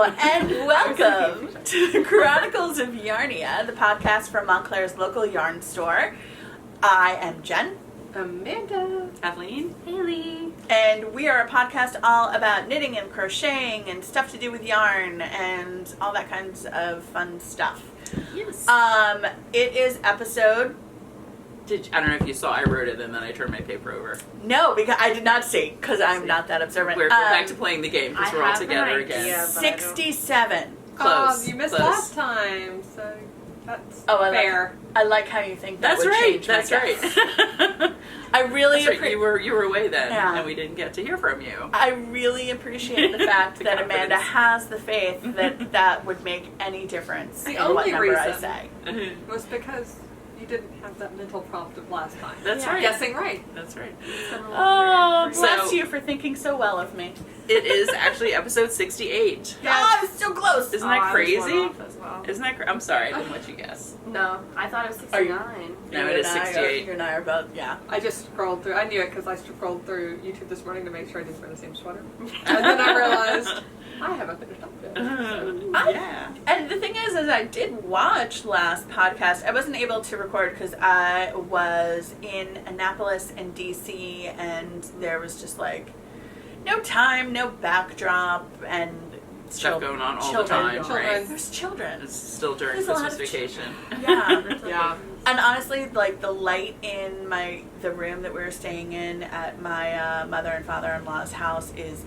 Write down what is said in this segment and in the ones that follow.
and welcome to Chronicles of Yarnia, the podcast from Montclair's local yarn store. I am Jen. Amanda. Kathleen. Haley. And we are a podcast all about knitting and crocheting and stuff to do with yarn and all that kinds of fun stuff. Yes. It is episode... I don't know if you saw, I wrote it and then I turned my paper over. No, because I did not see, because I'm not that observant. We're back to playing the game because we're all together again. 67. Close. You missed Close. last time, so that's I fair. I like how you think that That's would right. change That's my right. guess. I really That's right. You were away then, Yeah. and we didn't get to hear from you. I really appreciate the fact that Amanda has the faith that that would make any difference The in what only number I reason- say. Was because you didn't have that mental prompt of last time. That's right. Guessing right. That's right. Oh, So- bless you for thinking so well of me. It is actually episode 68. Oh, I was so close. Isn't that crazy? Well. Isn't that I'm sorry, I didn't let you guess. No, I thought it was Are you- 69. No, it is 68. You and I are both, yeah. I just scrolled through. I knew it because I scrolled through YouTube this morning to make sure I didn't wear the same sweater. And then I realized I haven't finished up yet. Yeah. And the thing is I did watch last podcast. I wasn't able to record because I was in Annapolis and DC, and there was just like no time, no backdrop, and Stuff going on all children. the time, right? There's children. It's still during There's a lot Christmas of vacation. Yeah. Yeah. And honestly, like the light in the room that we were staying in at my mother and father-in-law's house is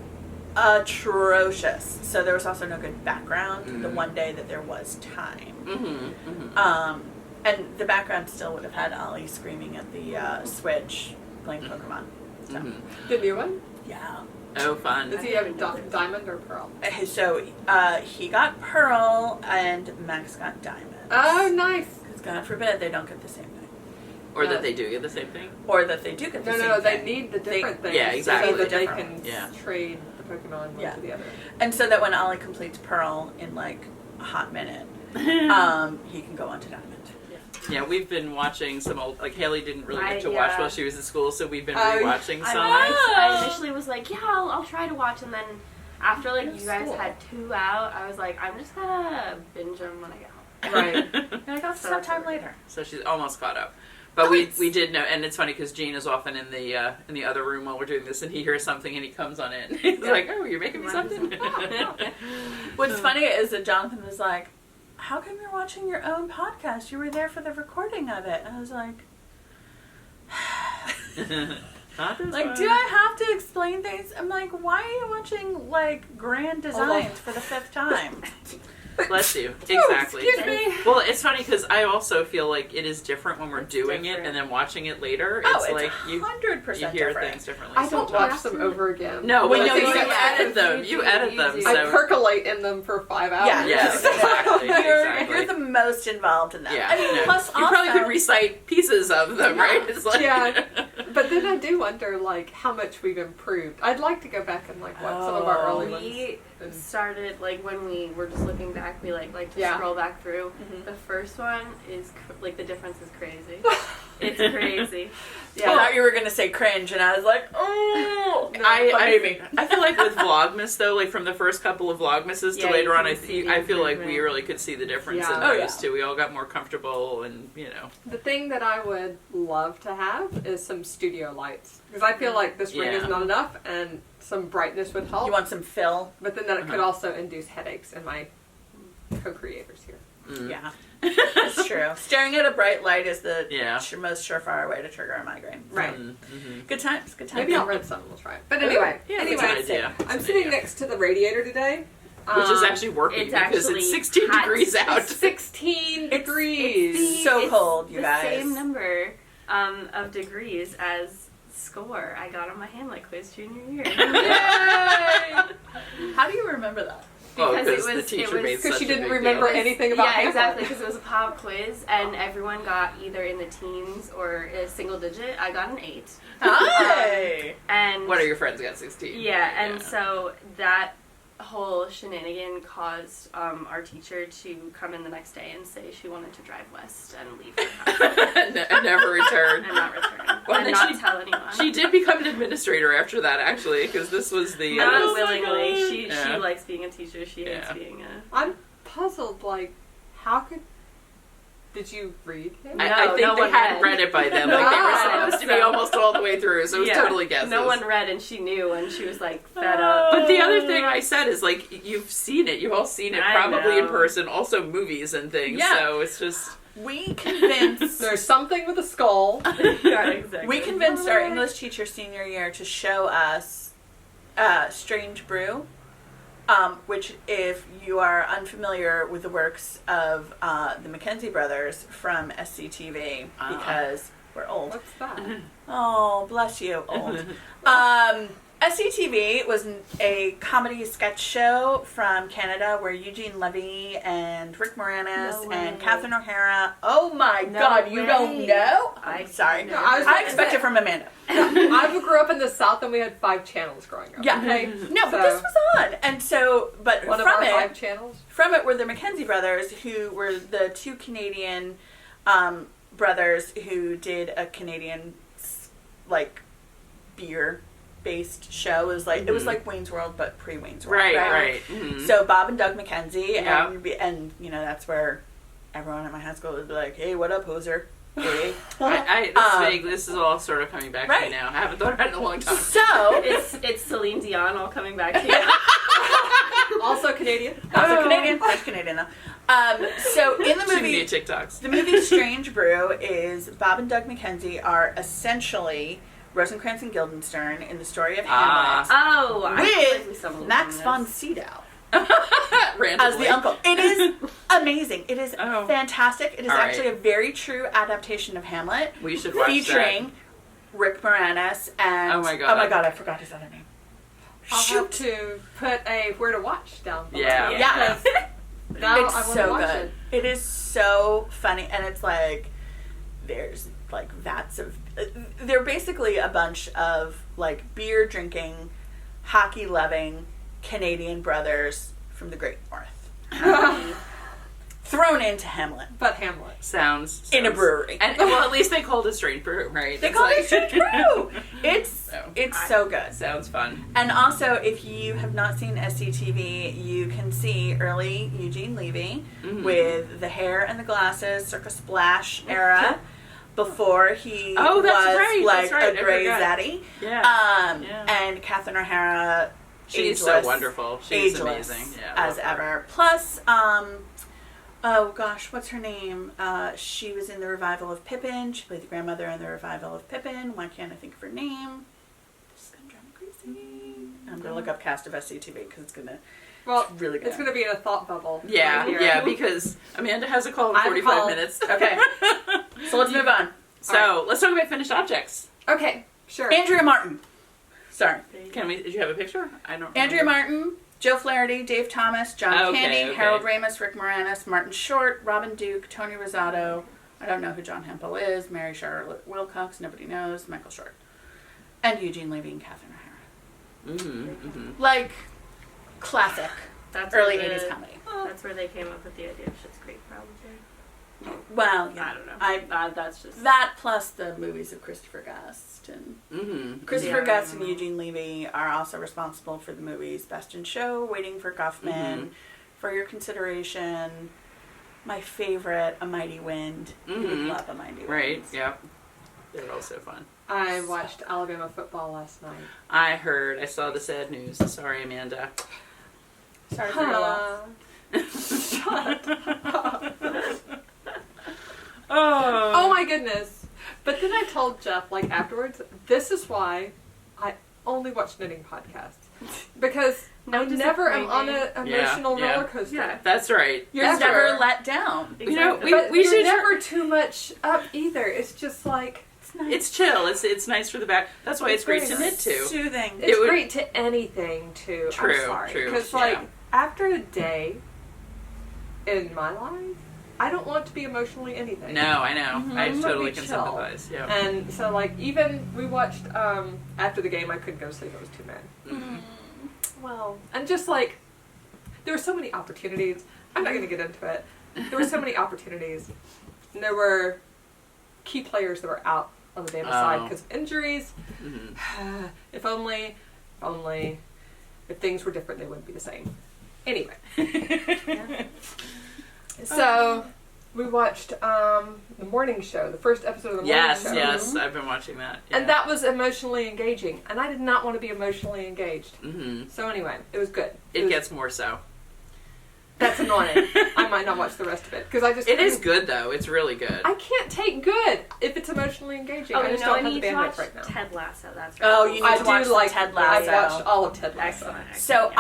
atrocious. So there was also no good background the one day that there was time. Mm-hmm. Mm-hmm. And the background still would have had Ollie screaming at the Switch playing Pokemon. So, Mm-hmm. The new one? yeah. Oh, fun. Does he have diamond or pearl? So he got Pearl and Max got Diamond. Oh, nice. Because God forbid they don't get the same thing. Or that they do get the same thing. Or that they do get the same No, thing. they need the different things. yeah, exactly. So that they Different. can trade the Pokemon one to the other. And so that when Ollie completes Pearl in like a hot minute, he can go on to Diamond. Yeah, we've been watching some old, like Haley didn't really get to I, watch while she was in school, so we've been rewatching some. I initially was like, yeah, I'll try to watch, and then after like you guys School. had 2 out, I was like, I'm just gonna binge them when I get home. Right. And I got So some time that's later. So she's almost caught up. But we did know, and it's funny because Gene is often in the other room while we're doing this, and he hears something and he comes on in. He's like, "Oh, you're making me something." What's funny is that Jonathan was like, how come you're watching your own podcast? You were there for the recording of it. And I was like, like, do I have to explain things? I'm like, why are you watching, like, Grand Designs for the 5th time? Bless you. Exactly. Excuse me. Well, it's funny because I also feel like it is different when we're doing it different. and then watching it later. Oh, it's like 100% you hear different. things differently. I don't watch have them to- over again. No, Well, but no, you you edit them. You edit them. do. So I percolate in them for 5 hours. Yeah. yes, exactly. You're the most involved in that. Yeah, I mean, no. plus you also, probably could recite pieces of them, right? It's like Yeah. But then I do wonder, like, how much we've improved. I'd like to go back and, like, watch some of our early ones. We started, like, when we were just looking back, we, like to Yeah. scroll back through. Mhm. The first one is, like, the difference is crazy. It's crazy. I thought you were going to say cringe, and I was like, oh. No, but maybe. I feel like with Vlogmas though, like from the first couple of Vlogmases to Yeah, later you on, can see the I feel like we improvement. really could see the difference Yeah. in Oh, those yeah. two. We all got more comfortable, and The thing that I would love to have is some studio lights. Because I feel like this ring Yeah. is not enough, and some brightness would help. You want some fill? But then that could Uh-huh. also induce headaches in my co-creators here. Yeah. That's true. Staring at a bright light is the Yeah. most surefire way to trigger a migraine. Right. Mm-hmm. Good times. Good times. Maybe I'll rent some and we'll try it. But anyway, Yeah, That's an Anyway, idea. That's I'm an sitting idea. next to the radiator today. Which is actually working it's because actually it's 16 hot. degrees out. 16 degrees. So it's cold, you the guys. same number of degrees as score I got on my Hamlet quiz junior year. Yay! How do you remember that? Oh, Because because it the was- teacher it was- made Because such she a didn't big remember deal. anything about Yeah, Hamlet. exactly, because it was a pop quiz, and everyone got either in the teens or a single digit. I got an 8. Hi! And What are your friends got 16? Yeah, and so that whole shenanigan caused our teacher to come in the next day and say she wanted to drive west and leave her house And never return. and not return. Well, and then not tell anyone. She did become an administrator after that, actually, because this was the... Not Oh my willingly. God. She Yeah. likes being a teacher. She hates Yeah. being a... I'm puzzled, like, how could... Did you read it? I think no they one hadn't read. read it by then. Like, they were Ah. supposed to be almost all the way through, so it was Yeah. totally guesses. No one read, and she knew, and she was like fed up. But the other thing I said is, like, you've seen it. You've all seen it, I probably in know. person, also movies and things. Yeah. So it's just... We convinced There's something with a skull. Yeah, exactly. we convinced our English teacher senior year to show us Strange Brew, which, if you are unfamiliar with the works of the Mackenzie brothers from SCTV, because we're old. What's that? Oh, bless you, old. SCTV was a comedy sketch show from Canada where Eugene Levy and Rick Moranis No and way. Catherine O'Hara. Oh my No God, you way. don't know? I- I'm sorry. no, I was I gonna expect say- it from Amanda. I grew up in the South and we had 5 channels growing up. Yeah. Okay? No, but So, this was on. And so, but one of from our it, 5 channels. from it were the Mackenzie brothers, who were the 2 Canadian brothers who did a Canadian, like, beer-based show. It was like Wayne's World, but pre-Wayne's World. Right. Mhm. So Bob and Doug Mackenzie, Yeah. and you know, that's where everyone at my high school would be like, "Hey, what up, hoser?" Hey. This is all sort of coming back to me Right. now. I haven't thought about it in a long time. So It's Celine Dion all coming back to you. Also Canadian. also Canadian, French Canadian though. So in the Too many movie, TikToks. the movie Strange Brew is Bob and Doug Mackenzie are essentially Rosencrantz and Guildenstern in the story of Hamlet Oh, I feel like we with stumbled Max upon von this. Sydow Randomly. as the uncle. It is amazing. It is Oh. fantastic. It is All right. actually a very true adaptation of Hamlet. We should watch featuring Rick Moranis and Oh my God. I forgot his other name. I'll Shoot. have to put a where to watch down below. Yeah. Yeah. Now It's I want to so watch good. it. It is so funny, and it's like there's like vats of. They're basically a bunch of like beer drinking, hockey loving Canadian brothers from the Great North thrown into Hamlet But Hamlet. Sounds in a brewery. And well, at least they called it Strange Brew, right? They It's call like- it Strange Brew. It's So, so good. Sounds fun. And also, if you have not seen SCTV, you can see early Eugene Levy Mhm. with the hair and the glasses, circa Splash era, before he Oh, that's was right, like that's right, a I Grey forgot. Zaddy. Yeah. Yeah. And Catherine O'Hara, She's ageless, so wonderful. She's ageless amazing. Yeah, as love her. ever. Plus, oh gosh, what's her name? She was in the revival of Pippin. She played the grandmother in the revival of Pippin. Why can't I think of her name? This is gonna drive me crazy. I'm gonna look up cast of SCTV because it's gonna. Well, It's really good. It's going to be in a thought bubble. Yeah, right here. yeah, because Amanda has a call in I have a 45 call. minutes. Okay, so let's move on. So let's talk about finished objects. Okay, sure. Andrea Martin. Sorry. Can we? Did you have a picture? I don't. Andrea remember. Martin, Joe Flaherty, Dave Thomas, John Okay, Candy, okay. Harold Ramis, Rick Moranis, Martin Short, Robin Duke, Tony Rosato. I don't know who John Hempel is. Mary Charlotte Wilcox. Nobody knows. Michael Short. And Eugene Levy and Catherine O'Hara. Mm-hmm. Like, classic. That's Early where 80s comedy. That's where they came up with the idea of Schitt's Creek, probably. Well, yeah. I don't know. That's just That plus the movies of Christopher Guest. And Mm-hmm. Christopher Yeah. Guest and Eugene Levy are also responsible for the movies Best in Show, Waiting for Guffman, For Your Consideration, my favorite, A Mighty Wind. You would Mhm. love A Mighty Wind. Right. Yep. They're all so fun. I watched Alabama football last night. I heard. I saw the sad news. Sorry, Amanda. Sorry for your loss. Oh my goodness. But then I told Jeff, like, afterwards, this is why I only watch knitting podcasts. Because No I never am on disappointing. an Yeah, emotional yeah. roller coaster. Yeah. That's right. You're Ever. never let down. You know, Exactly. But we you're should. never too much up either. It's just like, It's chill. It's nice for the back. That's why it's great to very knit too. Soothing. it's would- great to anything too. True, I'm sorry. true, Because, yeah. like, after a day in my life, I don't want to be emotionally anything. No, I know. I I'm totally gonna can be chill. sympathize. Yeah. And so, like, even we watched, after the game, I couldn't go to sleep. I was too mad. Mhm. Well, and just like, there were so many opportunities. I'm not going to get into it. There were so many opportunities. And there were key players that were out on the Dana side Oh. because of injuries. Mm-hmm. If only, if things were different, they wouldn't be the same. Anyway. So, we watched the morning show, the first episode of the morning show. Yes, I've been watching that. Yeah. And that was emotionally engaging. And I did not want to be emotionally engaged. Mm-hmm. So anyway, it was good. It gets more so. That's annoying. I might not watch the rest of it. Because I just It is good, though. It's really good. I can't take good if it's emotionally engaging. Oh, I just you know, don't I have the need to bandwidth watch right now. Ted Lasso. That's Oh, right. you need to watch like Ted I've Lasso. watched all of Ted Lasso. Excellent. So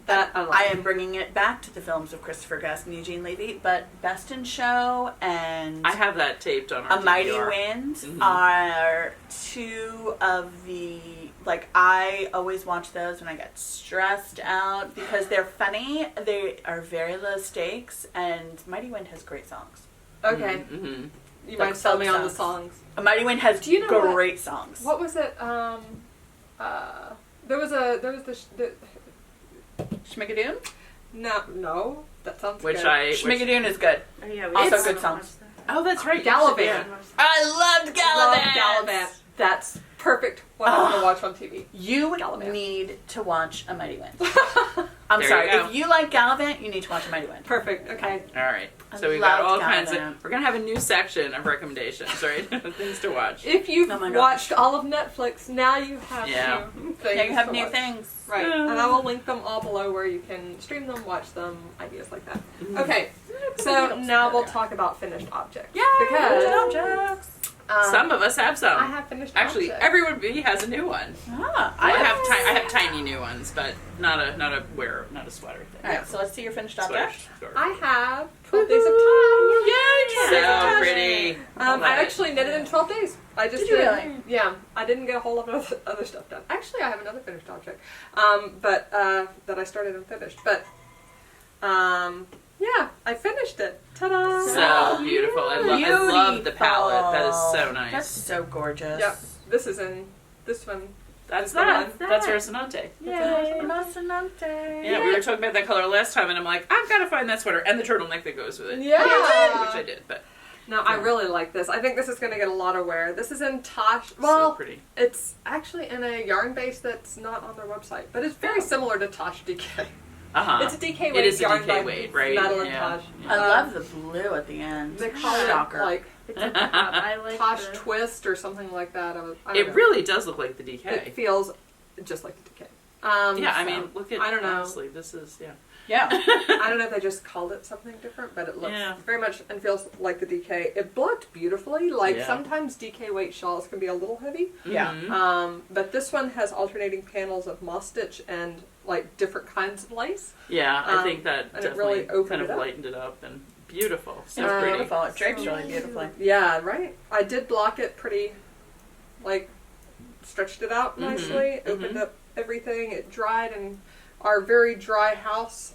That I like. I am bringing it back to the films of Christopher Guest and Eugene Levy, but Best in Show and I have that taped on our A Mighty DVR. Wind Mhm. are two of the, like, I always watch those when I get stressed out because they're funny, they are very low stakes, and Mighty Wind has great songs. Okay. Mm-hmm. You Like might tell folk me on the songs. songs. A Mighty Wind has Do you know great songs. What was it? There was the Schmigadoon? no, that sounds Which good. Schmigadoon is good. Oh, yeah, we Also haven't good watched songs. that. Oh, that's right. Galavant. I loved Galavant! Love Galavant. That's perfect what I'm going to watch on TV. You Galavant. need to watch A Mighty Wind. I'm There sorry, you go. if you like Galavant, you need to watch A Mighty Wind. Perfect. Okay. All right. I So we've got all loved kinds of. Galavant. We're gonna have a new section of recommendations, right? Things to watch. If you've Oh my gosh. watched all of Netflix, now you have Yeah. new things. Now you have to new watch. things. Right. And I will link them all below where you can stream them, watch them, ideas like that. Okay. So now we'll talk about finished objects. Yay! Because objects. Some of us have some. I have finished Actually, objects. everyone has a new one. Ah, I have tiny new ones, but not a sweater thing. All right, so let's see your finished Sweater. object. I have 12 days of time. Yay! So pretty. I actually knitted in 12 days. I just Did you really? Yeah, I didn't get a whole lot of other stuff done. Actually, I have another finished object, but that I started and finished. But yeah, I finished it. Ta-da! So beautiful. I love the palette. That is so nice. That's so gorgeous. Yep. This is in this one. That's the that. one. That's Rocinante. Yay, Rocinante. Yeah, we were talking about that color last time, and I'm like, I've got to find that sweater and the turtleneck that goes with it. Yeah. Which I did, but No, I really like this. I think this is going to get a lot of wear. This is in Tosh. so Well, pretty. it's actually in a yarn base that's not on their website, but it's very similar to Tosh DK. Uh-huh. It's a DK weight It is a yarn DK by weight, right? Madeline Yeah. Tosh. Yeah. I love the blue at the end. They call it Shocker. like It's a pop. I like Tosh the... Twist or something like that. I don't It know. really does look like the DK. It feels just like the DK. Yeah, I so, mean, look at, I don't know. honestly, this is, yeah. Yeah. I don't know if they just called it something different, but it looks Yeah. very much and feels like the DK. It blocked beautifully. Like Yeah. sometimes DK weight shawls can be a little heavy. Yeah. Mhm. But this one has alternating panels of moss stitch and like different kinds of lace. Yeah, I think that and it definitely really opened kind it of up. lightened it up and beautiful. So It's pretty. beautiful. It drapes really beautifully. Yeah, right. I did block it pretty, like stretched it out Mhm, nicely, opened mhm. up everything. It dried in our very dry house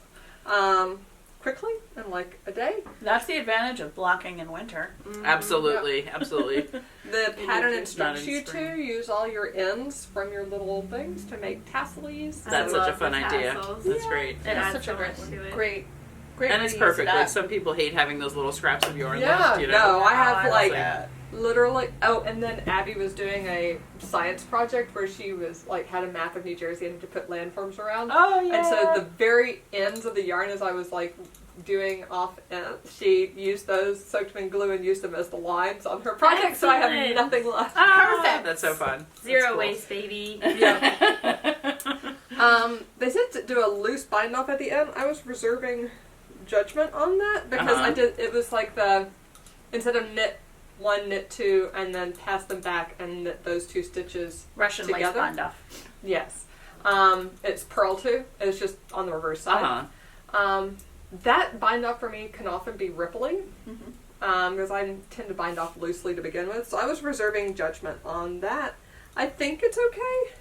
quickly in like a day. That's the advantage of blocking in winter. Absolutely, absolutely. The pattern it's not instructs in you to spring. use all your ends from your little things to make tassels. That's I such a love fun the idea. tassels. That's great. It That's adds such so a much to it. great And it's way to use perfect. it Like up. some people hate having those little scraps of yarn Yeah, left, you know? no, I have I love like that. literally. Oh, and then Abby was doing a science project where she was like had a map of New Jersey and had to put landforms around. Oh yeah. And so the very ends of the yarn, as I was like doing off, she used those, soaked them in glue, and used them as the lines on her project. So I have Excellent. nothing left. Perfect. That's so fun. Zero That's cool. waste, baby. They said to do a loose bind off at the end. I was reserving judgment on that because Uh-huh. I did. It was like the instead of knit one, knit two, and then pass them back and knit those two stitches. Russian lace together? bind off. Yes, it's purl two. It's just on the reverse side. Uh-huh. That bind off for me can often be rippling Mhm. because I tend to bind off loosely to begin with. So I was reserving judgment on that. I think it's okay.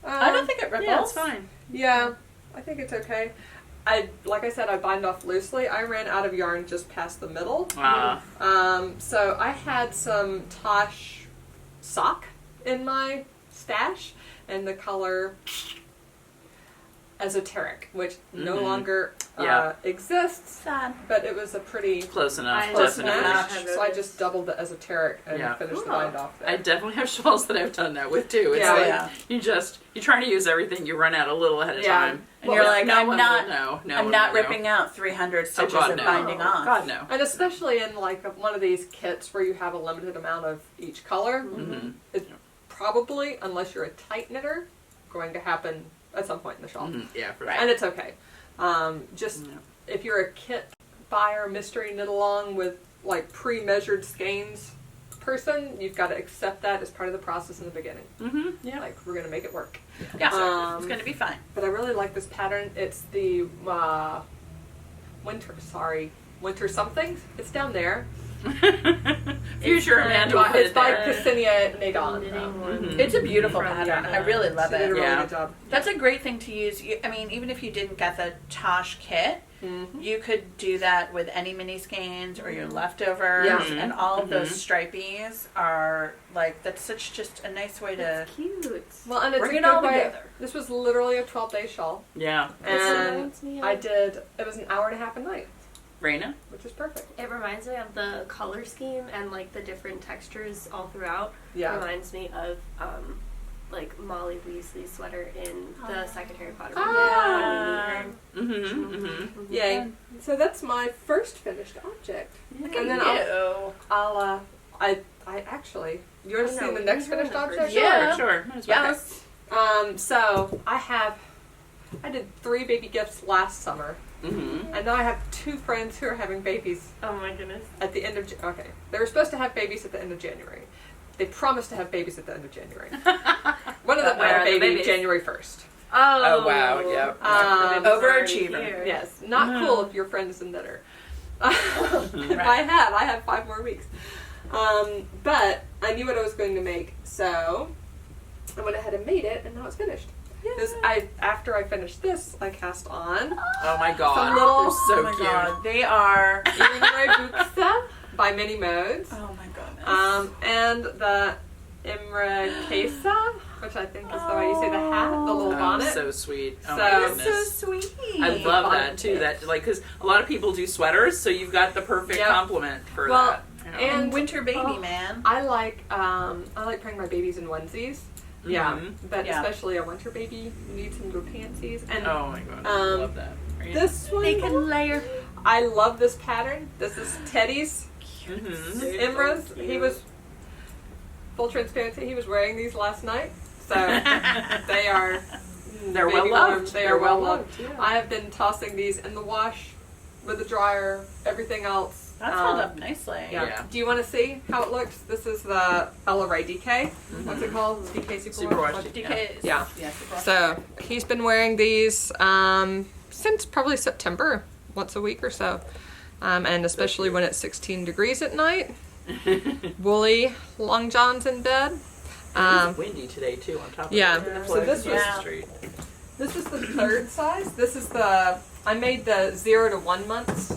I don't think it ripples. Yeah, it's fine. Yeah, I think it's okay. Like I said, I bind off loosely. I ran out of yarn just past the middle. So I had some Tosh sock in my stash in the color esoteric, which no Mhm. longer Yeah. exists. Sad. But it was a pretty Close enough, close definitely. match, so I just doubled the esoteric and Yeah. finished the Cool. bind off there. I definitely have shawls that I've done that with too. It's Yeah. like Yeah. you're trying to use everything, you run out a little ahead of Yeah. time. And you're like, no I'm one not- will know. No I'm one not will know. ripping out 300 stitches God, of no. binding off. God no. And especially in like one of these kits where you have a limited amount of each color, Mm-hmm. it's probably, unless you're a tight knitter, going to happen at some point in the shawl. Mm-hmm. Yeah, for Right. And it's okay. Just Yeah. if you're a kit buyer, mystery knit along with like pre-measured skeins person, you've got to accept that as part of the process in the beginning. Mm-hmm. Yeah. Like, we're going to make it work. Yeah, it's going to be fine. But I really like this pattern. It's the winter something. It's down there. Future Amanda. will put It's it by there. Ksenia Naidyon. Knitting one. Mhm. It's a beautiful From pattern. the- I really love She did a it. really Yeah. good job. That's a great thing to use. I mean, even if you didn't get the Tosh kit, you could do that with any mini skeins or your leftovers, Yeah. and all of those Mhm. stripies are like, that's such just a nice way to That's cute. Well, and it's bring a it good all way. together. This was literally a 12-day shawl. Yeah. And reminds me of- it was an hour and a half a night, Raina? which is perfect. It reminds me of the color scheme and like the different textures all throughout. Yeah. Reminds me of like Molly Weasley's sweater in the second Harry Potter movie. Ah. Mm-hmm. Mm-hmm. Yay. So that's my first finished object. look And at then you. I actually, you want to Oh, see no, the we next can go finished in the object? first. Yeah. Sure. Might as well. Yes. So I did 3 baby gifts last summer, Mm-hmm. and now I have 2 friends who are having babies Oh my goodness. at the end of, okay, they were supposed to have babies at the end of January. They promised to have babies at the end of January. One of them Where had are a the baby babies? January 1st. Oh, wow, yep. Overachiever. Yes, not Mhm. cool if your friend is a knitter. Right. I have 5 more weeks. But I knew what I was going to make, so I went ahead and made it, and now it's finished. After I finished this, I cast on Oh my god. Some little- They're so Oh my cute. god, they are. Imrebukse by Many Modes, Oh my goodness. and the Imrekyse, which I think is the way you say the hat, the little Oh, bonnet. so sweet. Oh So- my That's goodness. so sweet. I love Bonnet that too. kit. That like because a lot of people do sweaters, so you've got the perfect Yep. complement for Well, that. you know. And winter baby, Oh. man. I like putting my babies in onesies. Yeah, Mhm. but Yeah. especially a winter baby, you need some little panties. And Oh my god, I love that. Right? this one, They can layer. I love this pattern. This is Teddy's Mhm. Imra's. He was, full transparency, he was wearing these last night. So they are, They're baby well loved. warm. They They're are well well loved. loved, yeah. I have been tossing these in the wash with the dryer, everything else. That's held up nicely. Yeah. Yeah. Do you want to see how it looks? This is the Ella Ray DK. What's Mm-hmm. it called? DK Super Superwash. Wash? DKs. Yeah. Super wash. So he's been wearing these since probably September, once a week or so. And especially when it's 16 degrees at night. Woolly long johns in bed. It's windy today too. On top of yeah. it. So this Across was- the street. This is the 3rd size. This is I made the 0 to 1 months.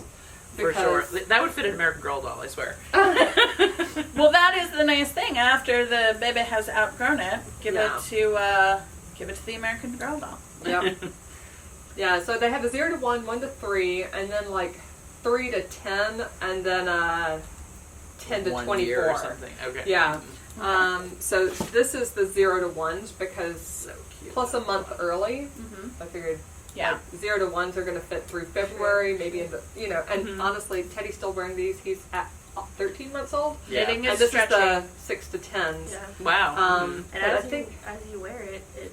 For sure. That would fit an American Girl doll, I swear. Well, that is the nice thing. After the baby has outgrown it, give Yeah. it to the American Girl doll. Yep. Yeah, so they have the 0 to 1, 1 to 3, and then like 3 to 10, and then 10 to 1 24. year or something. Okay. Yeah. So this is the 0 to 1s because So cute. plus a month early. Mm-hmm. I figured Yeah. 0 to 1s are going to fit through February, maybe into, and Mhm. honestly, Teddy's still wearing these. He's at 13 months old. Yeah. Knitting And is this stretching. is the 6 to 10s. Yeah. Wow. And And I as think, you wear it, it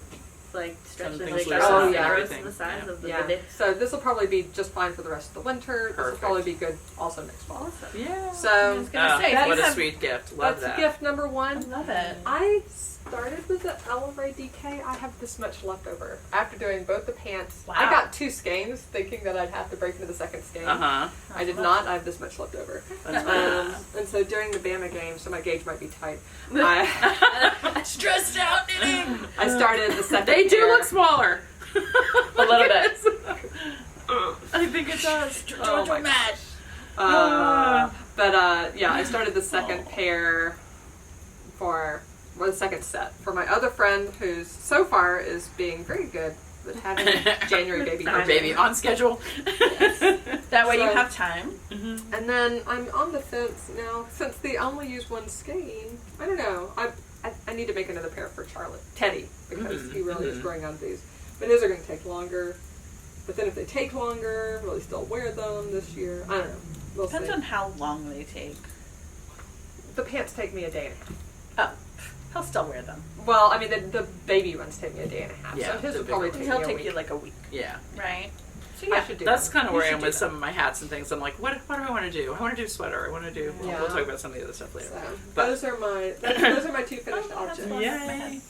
like stretches things like loosen up grows and to everything. the size Yeah. of the yeah. baby. So this will probably be just fine for the rest of the winter. This will Perfect. probably be good also next fall. Awesome. Yeah. So I was gonna say, that what is a a- sweet gift. Love that's that. gift number I 1. love it. I started with the Ella Ray DK. I have this much left over after doing both the pants. Wow. I got 2 skeins, thinking that I'd have to break into the second skein. Uh huh. I did not. I have this much left over. That's great. And so during the Bama game, so my gauge might be tight. I, Stressed out knitting. I started the second. They do pair. look smaller. A little bit. I think it does. Oh my match. But yeah, I started the second pair the second set for my other friend, who's so far is being very good with having January baby. Our baby on schedule. That way you So- have time. Mm-hmm. And then I'm on the fence now, since they only use one skein. I don't know. I need to make another pair for Teddy, because he really is growing out of these. But his are going to take longer. But then if they take longer, will he still wear them this year? I don't know. We'll Depends see. on how long they take. The pants take me a day and a half. Oh, he'll still wear them. Well, I mean, the baby ones take me a day and a half. Yeah, so his the will probably bigger take He'll me a take week. you like a week, Yeah. right? So I yeah, should do That's that. kind of You where I should am do with that. some of my hats and things. I'm like, what do I want to do? I want to do sweater. I want to do. Yeah. We'll talk about some of the other stuff later. So, But- those are my two finished Oh, that's objects. fun. Yay!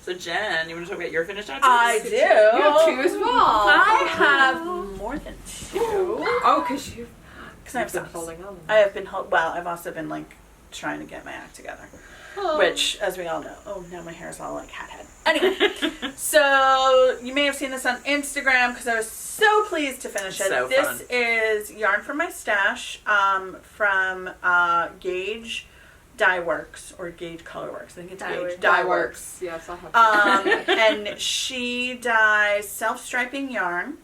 So Jen, you want to talk about your finished objects? I do. You have two as well. I have more than two. Oh, because you've Because I have been socks. holding on. I have been well. I've also been like trying to get my act together, which, as we all know, now my hair is all like hat head. Anyway, so you may have seen this on Instagram because I was so pleased to finish it. So This fun. is yarn from my stash from Gauge Dye Works or Gauge Color Works. I think it's Dye Gauge Works. Dye Works. Yes, I have. And she dyes self-striping yarn,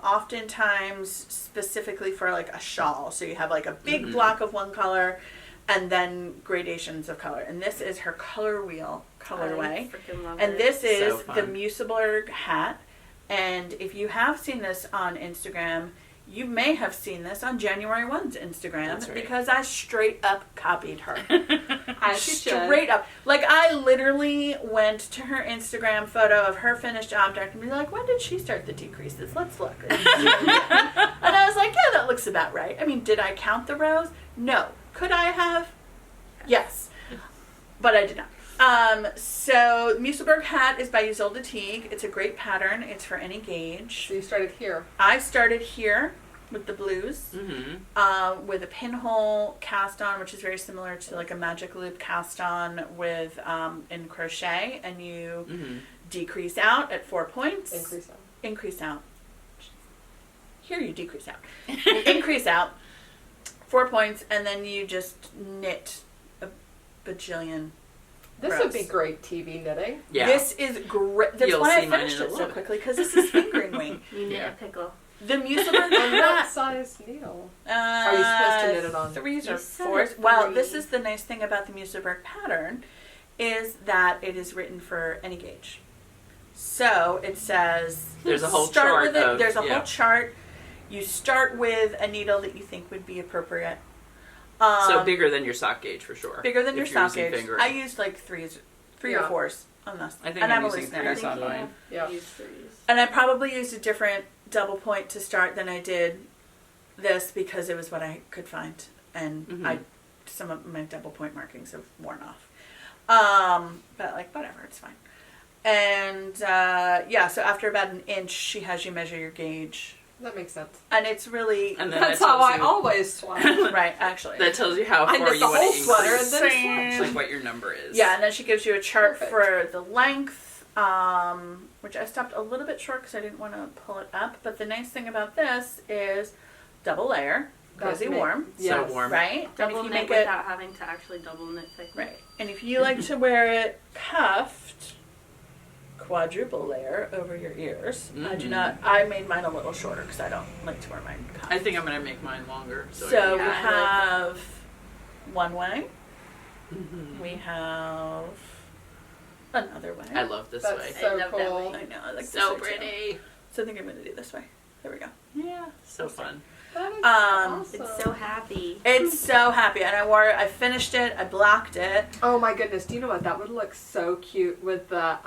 oftentimes specifically for like a shawl. So you have like a big block of one color and then gradations of color. And this is her color wheel colorway. I freaking love And it. this is So the fun. Musselburgh hat. And if you have seen this on Instagram, you may have seen this on January 1's Instagram. That's right. Because I straight up copied her. As you should. Straight up. Like, I literally went to her Instagram photo of her finished object and be like, when did she start the decreases? Let's look. And I was like, yeah, that looks about right. I mean, did I count the rows? No. Could I have? Yes. But I did not. So Musselburgh hat is by Ysolda Teague. It's a great pattern. It's for any gauge. So you started here. I started here with the blues. Mm-hmm. With a pinhole cast on, which is very similar to like a magic loop cast on with in crochet, and you Mm-hmm. decrease out at 4 points. Increase out. Here you decrease out. You increase out 4 points, and then you just knit a bajillion. This rows. would be great TV knitting. Yeah. This is great. That's You'll why see I mine finished in a it so little bit. quickly, because this is fingering wing. You need Yeah. a pickle. The Musselburgh And what hat. size needle? Are you supposed to knit it on? 3s or You said 4s? Well, this 3. is the nice thing about the Musselburgh pattern, is that it is written for any gauge. So it says There's a whole start chart with it. of- There's a yeah. whole chart. You start with a needle that you think would be appropriate. So bigger than your sock gauge for sure. Bigger than your if you're sock using gauge. fingering. I used like 3 Yeah. or 4s on this. I think and I'm a using listener. 3s on mine. Yeah. Use 3s. And I probably used a different double point to start than I did this because it was what I could find, and Mhm. some of my double point markings have worn off. But like whatever, it's fine. And yeah, so after about an inch, she has you measure your gauge, That makes sense. and it's really And then That's that how tells I you, always swap. right actually. That tells you how I far knit you the want whole to sweater increase. and then Same. swap. Like what your number is. Yeah, and then she gives you a chart Perfect. for the length, which I stopped a little bit short because I didn't want to pull it up. But the nice thing about this is double layer, That's cozy me. warm, So Yes. warm. right? And Double if you knit make it without having to actually double knit thickly. right, and if you like to wear it cuffed, quadruple layer over your ears. I do Mhm. not. I made mine a little shorter because I don't like to wear mine cuffed. I think I'm gonna make mine longer. So, So we Yeah, I like have one way. Mhm. We have another way. I love this That's way. so I love that cool. way. I know. I like So this way too. pretty. So I think I'm going to do this way. There we go. Yeah. So fun. That is Um, It's so happy. It's so happy, and I wore it. I finished it. I blocked it. Oh my goodness! Do you know what? That would look so cute with the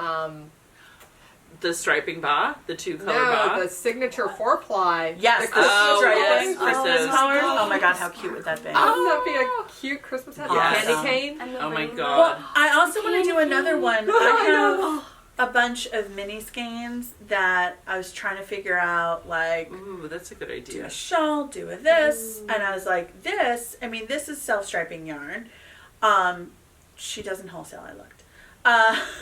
The striping ba, the 2-color no, ba. the signature 4-ply. Yes, the the Christmas Oh, stripes, yes, with Christmas those- colors. Oh my god, how cute would that be? Wouldn't that be a cute Christmas hat? Yes. Candy cane. And the Oh my rainbow. God. Well, I also want to do another one. I know. have a bunch of mini skeins that I was trying to figure out, like, Ooh, that's a good do idea. a shawl, do a this, and I was like, this. I mean, this is self-striping yarn. She doesn't wholesale. I looked.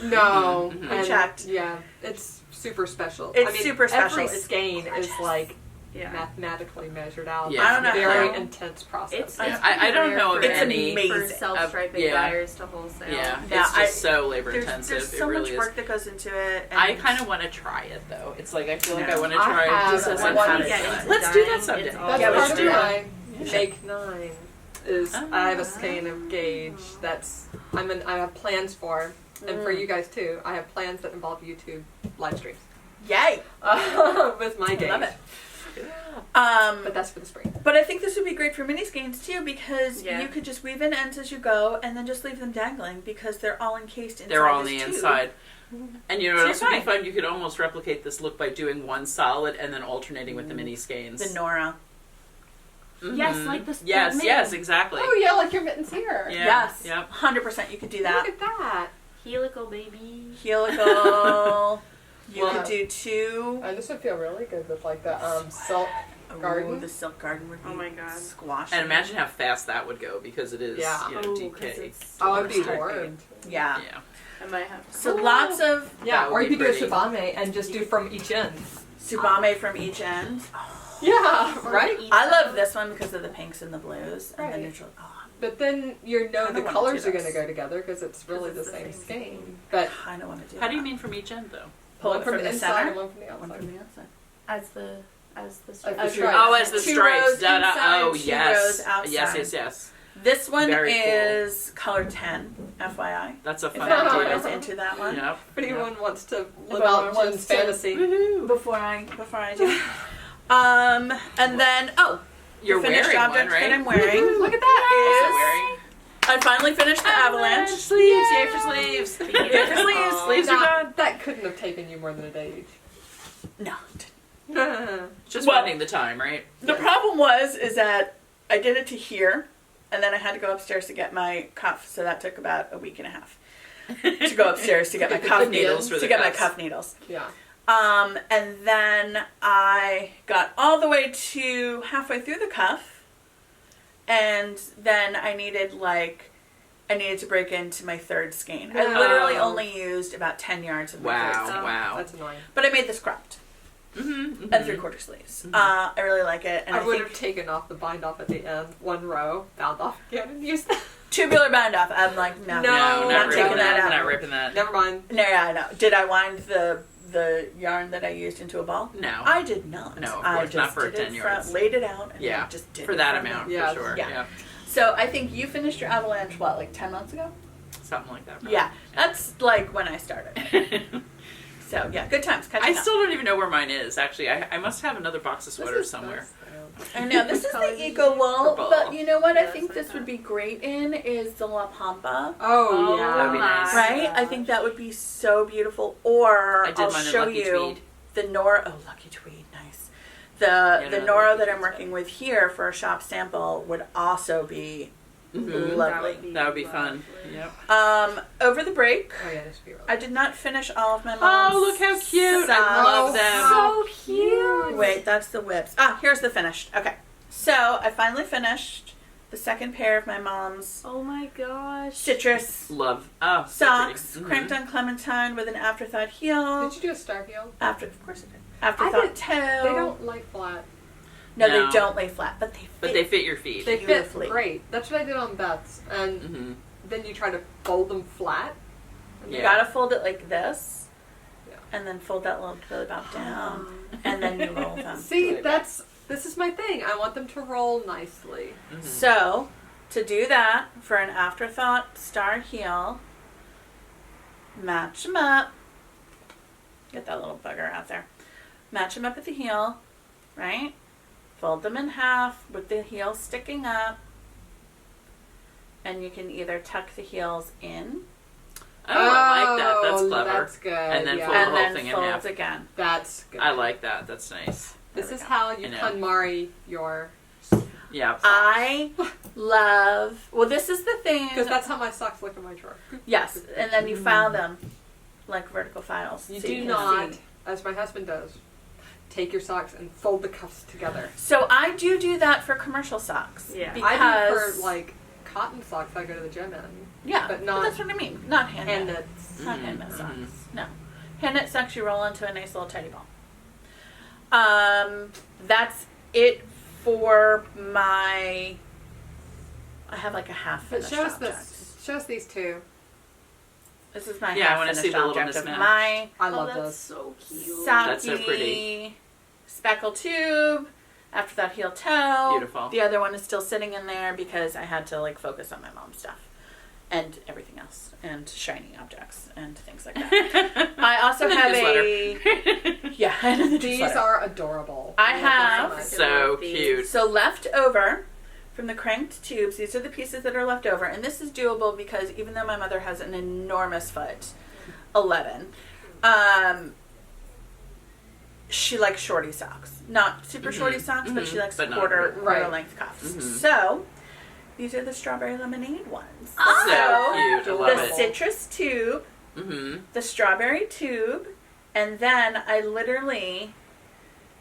No, Mhm. I and checked. Yeah, it's super special. It's I mean, super special. Every It's skein is gorgeous. like mathematically measured out. Yeah. I don't know Very how. intense process. It's I don't know of It's any. amazing. for self-striping buyers to wholesale. Yeah, Yeah, it's just so labor intensive. There's so it really much work that goes into it. And I kind of want to try it though. It's like I feel like I No. want to I try have just as one how how to to do get it. into Let's do that dyeing. someday. It's all That's Yeah, part let's of do my it. Make 9 is I have a skein of gauge that's I have plans for, and for you guys too. I have plans that involve YouTube live streams Yay! with my gauge. Love it. But that's for the spring. But I think this would be great for mini skeins too, because Yeah. you could just weave in ends as you go, and then just leave them dangling because they're all encased inside. They're all on this the tube. inside. And you know So what else would be you're fine. fun? You could almost replicate this look by doing one solid and then alternating with the mini skeins. The Nora. Yes, like the Yes, mitten. yes, exactly. Oh yeah, like your mittens here. Yeah. Yes. Yep. 100% you could do Look that. at that. Helical baby. Helical. You Well, could do 2. This would feel really good with like the silk garden. Ooh, the silk garden would be Oh my God. squashy. And imagine how fast that would go because it is, Yeah. you know, Oh, 'cause DK. it's Oh, it'd be striping. warmed. Yeah. Yeah. I might have to. So lots of Yeah, That or would you be could do a pretty. subame and just do from each end. tsubame from each end. Yeah, Or right? each I love of this one because of the pinks and the blues and the Right. neutral. Oh, But then you know Kinda the wanna colors do are going to this. go together because it's really the it's the same same skein. But I kind of want to do How that. do you mean from each end though? Pull one it from the the inside center? and one from the One outside. from the outside. as the the stripes. stripes. Oh, as the 2 stripes. rows Da, da. inside, Oh, 2 yes. rows outside. Yes. This one Very cool. is color 10, FYI. That's a If fun anyone idea. is into that one. Yep. If anyone wants to live anyone out wants Jen's to- fantasy. Woohoo. Before I do. And then You're the finished wearing object one, right? that I'm wearing. Look at that! Also wearing I finally finished the Avalanche. sleeves. Yay for sleeves. Yay for sleeves. Sleeves are Now, done. that couldn't have taken you more than a day No. each. Just Well- finding the time, right? The problem is that I did it to here, and then I had to go upstairs to get my cuff, so that took about a week and a half to go upstairs to get my Get the cuff needles needles, for to the get my cuffs. cuff needles. Yeah. And then I got all the way to halfway through the cuff, and then I needed to break into my third skein. I Wow. literally only used about 10 yards of my third Wow. skein. Wow. That's annoying. But I made this cropped Mm-hmm. and 3/4 sleeves. I really like it, and I I would think have taken off the bind off at the end, one row, bound off again, and used that. tubular bind off. I'm like, no, No, No, not not taking ripping that that. out. Not ripping that. Never mind. No, yeah, I know. Did I wind the yarn that I used into a ball? No. I did not. No, of I course, just not for did 10 it yards. laid it out, and Yeah. I just did For it that from amount, Yeah. for sure. Yeah. Yeah. So I think you finished your Avalanche, what, like 10 months ago? Something like that. Yeah, that's like when I started. So yeah, good times. I Catching up. still don't even know where mine is. Actually, I must have another box of sweaters This is somewhere. nice, though. I know this is Colors the you Eco use? Wool, Purple. but you know what? I Yeah, think that's this what would be great in is the La Pampa. Oh, yeah. That'd be nice. Right? I think that would be so beautiful. Or I did I'll mine in show Lucky you Tweed. the Nora. Oh, Lucky Tweed, nice. Yeah, The no, Nora Lucky that I'm Tweed's working with here for a shop sample would also be Mhm. lovely. That would be fun. Yep. Over the break, Oh, yeah, this would be really I did not finish all of my mom's. Oh, look how cute! I socks. love them. So cute. Wait, that's the whips. Ah, here's the finished. Okay, so I finally finished the second pair of my mom's Oh my gosh. citrus Love. Oh, so socks, pretty. Mhm. cranked on clementine with an afterthought heel. Did you do a star heel? Of course I did. Afterthought toe. They don't lay flat. No, No. they don't lay flat, but they fit. But they fit your feet. They Beautifully. fit great. That's what I did on Beth's. And Mm-hmm. then you try to fold them flat. You Yeah. gotta fold it like this, Yeah. and then fold that little belly bump down, and then you roll them. See, Like this is my thing. I want them to roll nicely. Mm-hmm. So, to do that, for an afterthought star heel, match them up. Get that little bugger out there. Match them up at the heel, right? Fold them in half with the heel sticking up. And you can either tuck the heels in Oh, I like that. That's Oh, clever. That's good. And then yeah. fold and the whole then thing in fold half. again. That's good. I like that. That's nice. This There is we go. how you I know. KonMari your... Yeah. I love, well, this is the thing. Because that's how my socks look in my drawer. Yes, and then you file them like vertical files. You so do can not, see. as my husband does, take your socks and fold the cuffs together. So I do that for commercial socks. Yeah. Because, I do for, like, cotton socks I go to the gym in. yeah, but not that's what I mean. Not hand And knit. it's... Not Mhm, hand knit mhm. socks. No. Hand knit socks you roll into a nice little tidy ball. that's it for my. I have like a half But finished show us object. this. Show us these two. This is my Yeah, I half wanna finished see the little object of mismatch. my I love that's this. so cute. That's so Saki pretty. speckle tube. After that, heel toe. Beautiful. The other one is still sitting in there because I had to like focus on my mom's stuff and everything else and shiny objects and things like that. I also have a yeah. And the These sweater. are adorable. I love have- them so So love these. cute. So left over from the cranked tubes, these are the pieces that are left over. And this is doable because even though my mother has an enormous foot, 11, she likes shorty socks. Not super shorty socks, but she likes But not quarter right. length cuffs. Mhm. So these are the strawberry lemonade ones. So cute. I love the it. citrus tube, Mm-hmm. the strawberry tube, and then I literally,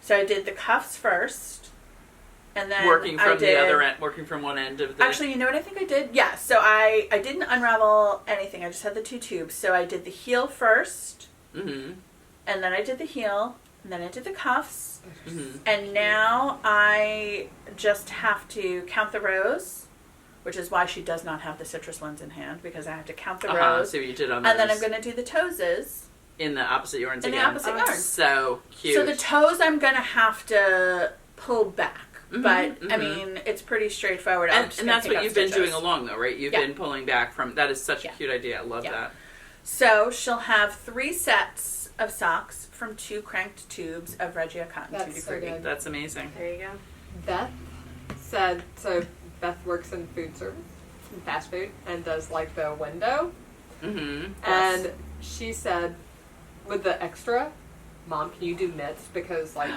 so I did the cuffs first, and then Working I from did, the other end, working from one end of the. Actually, you know what I think I did? Yeah, so I didn't unravel anything. I just had the two tubes. So I did the heel first, Mm-hmm. and then I did the heel, and then I did the cuffs, Mm-hmm. and now I just have to count the rows, which is why she does not have the citrus ones in hand, because I have to count the rows. So you did on those. And then I'm going to do the toeses. in the opposite yarns In the again. opposite yarn. So cute. So the toes I'm going to have to pull back. Mhm, But, I mhm. mean, it's pretty straightforward. I'm and just and gonna that's pick what up you've been stitches. doing along, though, right? You've Yeah. been pulling back from. That is such a Yeah. cute idea. I love Yeah. that. So she'll have 3 sets of socks from 2 cranked tubes of Regia Cotton That's Tutti so Frutti. good. That's amazing. There you go. Beth said, so Beth works in food service, in fast food, and does like the window. Mm-hmm. And she said, with the extra, Mom, can you do knits? Because like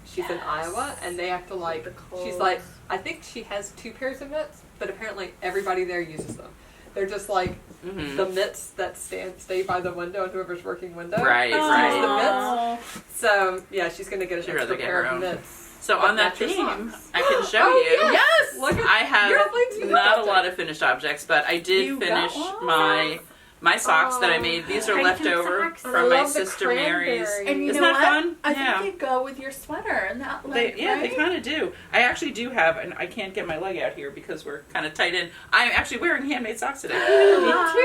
she's in Iowa and they have to like, The she's colds. like, I think she has 2 pairs of mitts, but apparently everybody there uses them. They're just like Mm-hmm. the mitts that stay by the window and whoever's working window. Right, uses right. the mitts. So yeah, she's gonna get an She'd extra rather get pair her of own. mitts. So But on that that's your theme, socks. I can show Oh, you. yes! Look at I have your things you not a got lot there. of finished objects, but I did You got finish one? my socks that I Oh. made. These are Cranky leftover socks. I from my love the sister Mary's. cranberry. And you Isn't know that what? fun? I Yeah. think they go with your sweater and that They, leg, yeah, right? they kind of do. I actually do have, and I can't get my leg out here because we're kind of tight in. I'm actually wearing handmade socks today,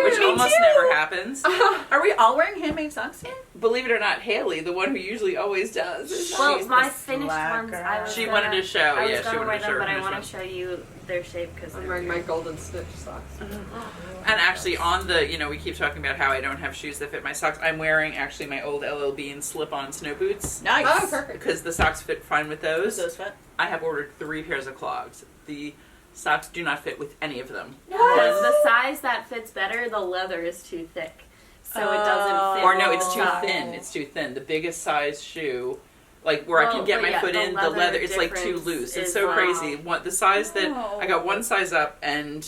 which Me almost too. never happens. Are we all wearing handmade socks here? Believe it or not, Haley, the one who usually always does, Well, she's my the finished slacker. ones, I was She gonna, wanted to show. I was Yeah, she gonna wanted wear to show them, her but I finished want ones. to show you their shape because I'm wearing my golden stitch socks. And actually, on the, we keep talking about how I don't have shoes that fit my socks. I'm wearing actually my old LL Bean slip-on snow boots Nice. Oh, perfect. because the socks fit fine with those. Those fit. I have ordered 3 pairs of clogs. The socks do not fit with any of them. because the size that fits better, the leather is too thick, so it doesn't fit. Or no, it's too Oh. thin. It's too thin. The biggest size shoe, like where I can Well, get but my yeah, foot the in, the leather leather, it's like too difference loose. It's is so wow. crazy. What the size that I got Oh. one size up, and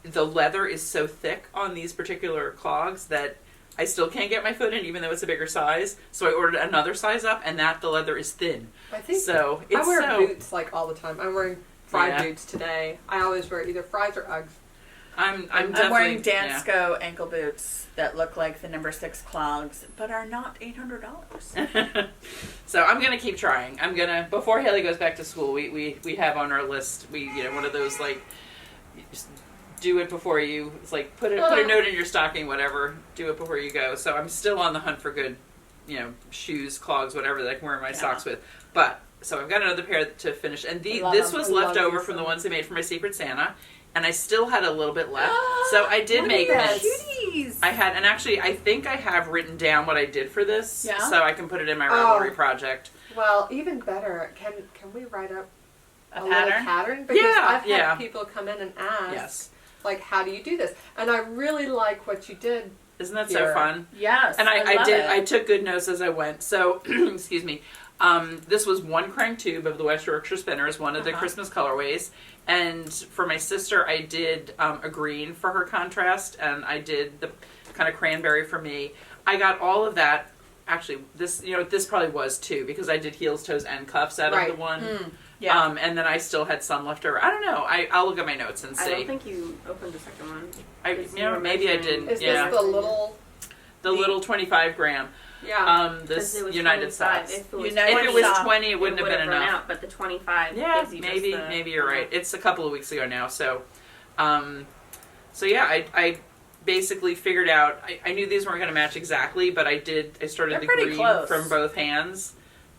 the leather is so thick on these particular clogs that I still can't get my foot in, even though it's a bigger size. So I ordered another size up, and the leather is thin. I think So it's I wear so. boots like all the time. I'm wearing Frye Yeah. boots today. I always wear either Fryes or Uggs. I'm I'm wearing definitely- yeah. Dansko ankle boots that look like the number 6 clogs, but are not $800. So I'm gonna keep trying. I'm gonna before Haley goes back to school. We have on our list. One of those like just do it before you. It's like put a note in your stocking, whatever. Do it before you go. So I'm still on the hunt for good, shoes, clogs, whatever that I can wear my socks with. But so I've got another pair to finish, and love this them. was I love left over these from the so ones I made for my Secret Santa, and I still had a little bit left. So I did Look make at that. this. Cuties. I had, and actually, I think I have written down what I did for this, Yeah? so I can put it in my Oh. Ravelry project. Well, even better, can we write up A little pattern? pattern? Because Yeah, I've had yeah. people come in and ask, Yes, like, how do you do this? And I really like what you did. isn't that Yeah. so fun? Yes. And I love did. it. I took good notes as I went. So, excuse me. This was one crank tube of the West Yorkshire Spinners, one of the Christmas colorways. And for my sister, I did a green for her contrast, and I did the kind of cranberry for me. I got all of that. Actually, this probably was 2 because I did heels, toes, and cuffs out Right. of the one. Yeah. And then I still had some left over. I don't know. I'll look at my notes and I see. don't think you opened the second one. I, Because you were maybe I mentioning- didn't. Is Yeah. this the little... The little 25 gram. Yeah. This It was United 25. Socks. If it was United 20, If it was Sock, 20, it wouldn't have been run enough. out, but the 25 Yeah, gives you maybe just the, maybe you're right. It's a couple of weeks ago now, so yeah, I basically figured out. I knew these weren't going to match exactly, but I started They're the pretty green close. from both hands.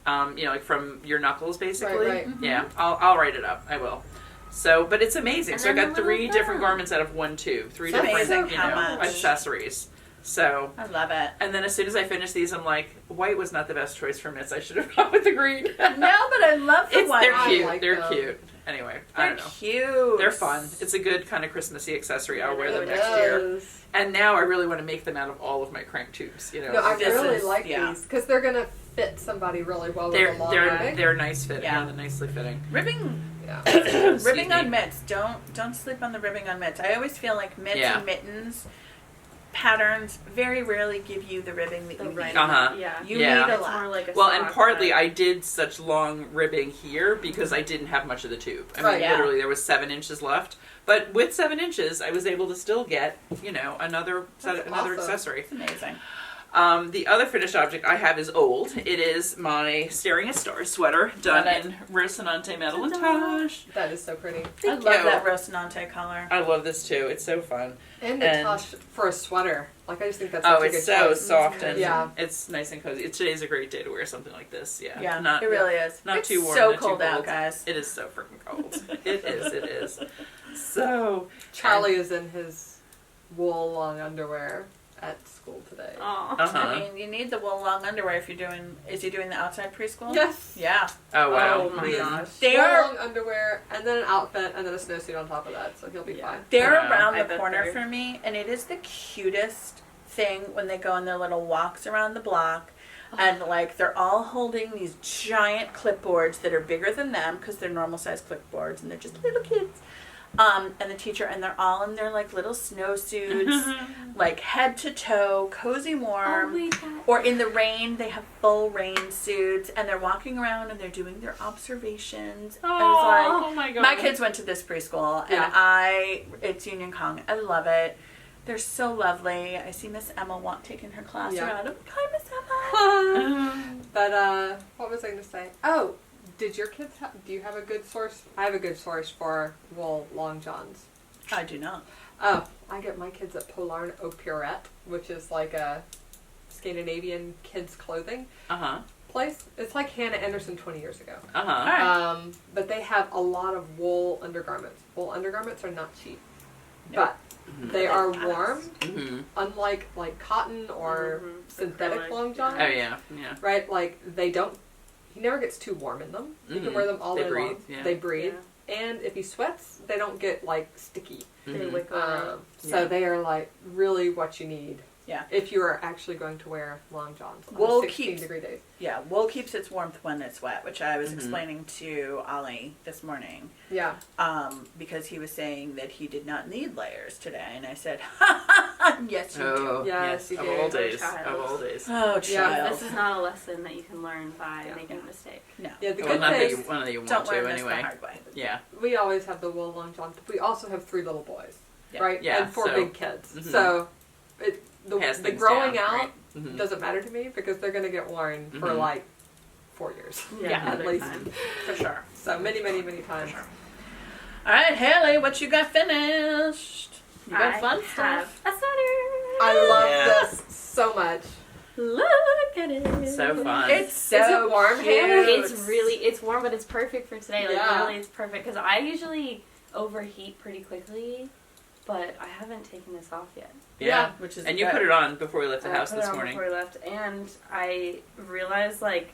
Like from your knuckles, basically. Right. Yeah, I'll write it up. I will. So, but it's amazing. And So I then got the 3 little different bow. garments out of 1 tube. 3 It's different, amazing how much. accessories. So, I love it. and then as soon as I finish these, I'm like, white was not the best choice for mitts. I should have gone with the green. No, but I love the white. They're I cute. like They're them. cute. Anyway, I They're don't know. cute. They're fun. It's a good kind of Christmassy accessory. I'll wear them It next year. does. And now I really want to make them out of all of my crank tubes. You know, No, I This really is- like yeah. these because they're gonna fit somebody really well with they're a long they're ribbing. they're nice fitting. Yeah. Yeah, they're nicely fitting. Ribbing Yeah. ribbing me. on mitts. Don't sleep on the ribbing on mitts. I always feel like mitts Yeah. and mittens patterns very rarely give you the ribbing that the you right need. Uh-huh. Yeah. You Yeah. need a It's lot. more like a Well, and sock, partly but- I did such long ribbing here because I didn't have much of the tube. I mean, Right, yeah. literally there was 7 inches left. But with 7 inches, I was able to still get, another That's another awesome. accessory. It's amazing. The other finished object I have is old. It is my Staring at Stars sweater done Love it. in Rocinante metal and Tosh. That is so pretty. I love you. that Rocinante color. I love this too. It's so fun. And the And- Tosh for a sweater. Like I just think that's Oh, such a it's good so choice. soft and Yeah. it's nice and cozy. Today's a great day to wear something like this. Yeah, Yeah, not it really is. not It's too warm, so not too cold out, cold. guys. It is so freaking cold. It is. It is. So Charlie is in his wool long underwear at school today. Aw. I mean, you need the wool long underwear if you're doing. Is he doing the outside preschool? Yes. Yeah. Oh wow. Oh my Mhm. gosh. They Wool are. long underwear and then an outfit and then a snowsuit on top of that, so he'll be Yeah. fine. They're Yeah. around I the bet corner they're- for me, and it is the cutest thing when they go on their little walks around the block, and like they're all holding these giant clipboards that are bigger than them because they're normal size clipboards, and they're just little kids. And the teacher, and they're all in their like little snowsuits, like head to toe, cozy warm. Oh, we got- Or in the rain, they have full rain suits, and they're walking around and they're doing their observations. And it's like, Oh my god. my kids went to this preschool, and Yeah. it's Union Kong. I love it. They're so lovely. I see Miss Emma taking her class Yeah. around. Hi, Miss Emma. But what was I going to say? Oh, did your kids do you have a good source? I have a good source for wool long johns. I do not. Oh, I get my kids at Polarn au Pyret, which is like a Scandinavian kids clothing Uh-huh. place. It's like Hannah Anderson 20 years ago. Uh-huh. Alright. But they have a lot of wool undergarments. Wool undergarments are not cheap, Nope. but they are warm, Mm-hmm. unlike like cotton or Mhm. synthetic Acrylic. long johns. Oh yeah. Yeah. Right? Like they don't. He never gets too warm in them. You can Mhm. wear them all They day breathe, long. yeah. They breathe, and if he sweats, they don't get like sticky. They Mhm. wick away. So Yeah. they are like really what you need. Yeah. If you are actually going to wear long johns on Wool 16 degree days. Yeah, wool keeps its warmth when it's wet, which I was Mhm. explaining to Ollie this morning. Yeah. Because he was saying that he did not need layers today, and I said, yes, you do. Oh, Yes, yes. you Of do. all days. Child. Of all days. Oh, Yeah, child. This is not a lesson that you can learn by Yeah. making a mistake. No. Yeah, the Well, good not that days, you, one that you want Don't to learn this anyway. the hard way. Yeah. we always have the wool long johns. We also have 3 little boys, Yeah. right? Yeah, And 4 so- big kids. Mhm. So the Pass things growing down, out right? Mhm. doesn't matter to me because they're going to get worn for Mhm. like 4 years. Yeah, at least. For sure. So many, many, many times. Sure. All right, Haley, what you got finished? You got I fun have stuff? a sweater. I love Yeah. this so much. Look at it. So fun. It's so Is it warm, cute. Hannah? It's warm, but it's perfect for today. Like Yeah. literally, it's perfect because I usually overheat pretty quickly, but I haven't taken this off yet. Yeah. Which is And you good. put it on before we left the I house put it this on morning. before we left, and I realized like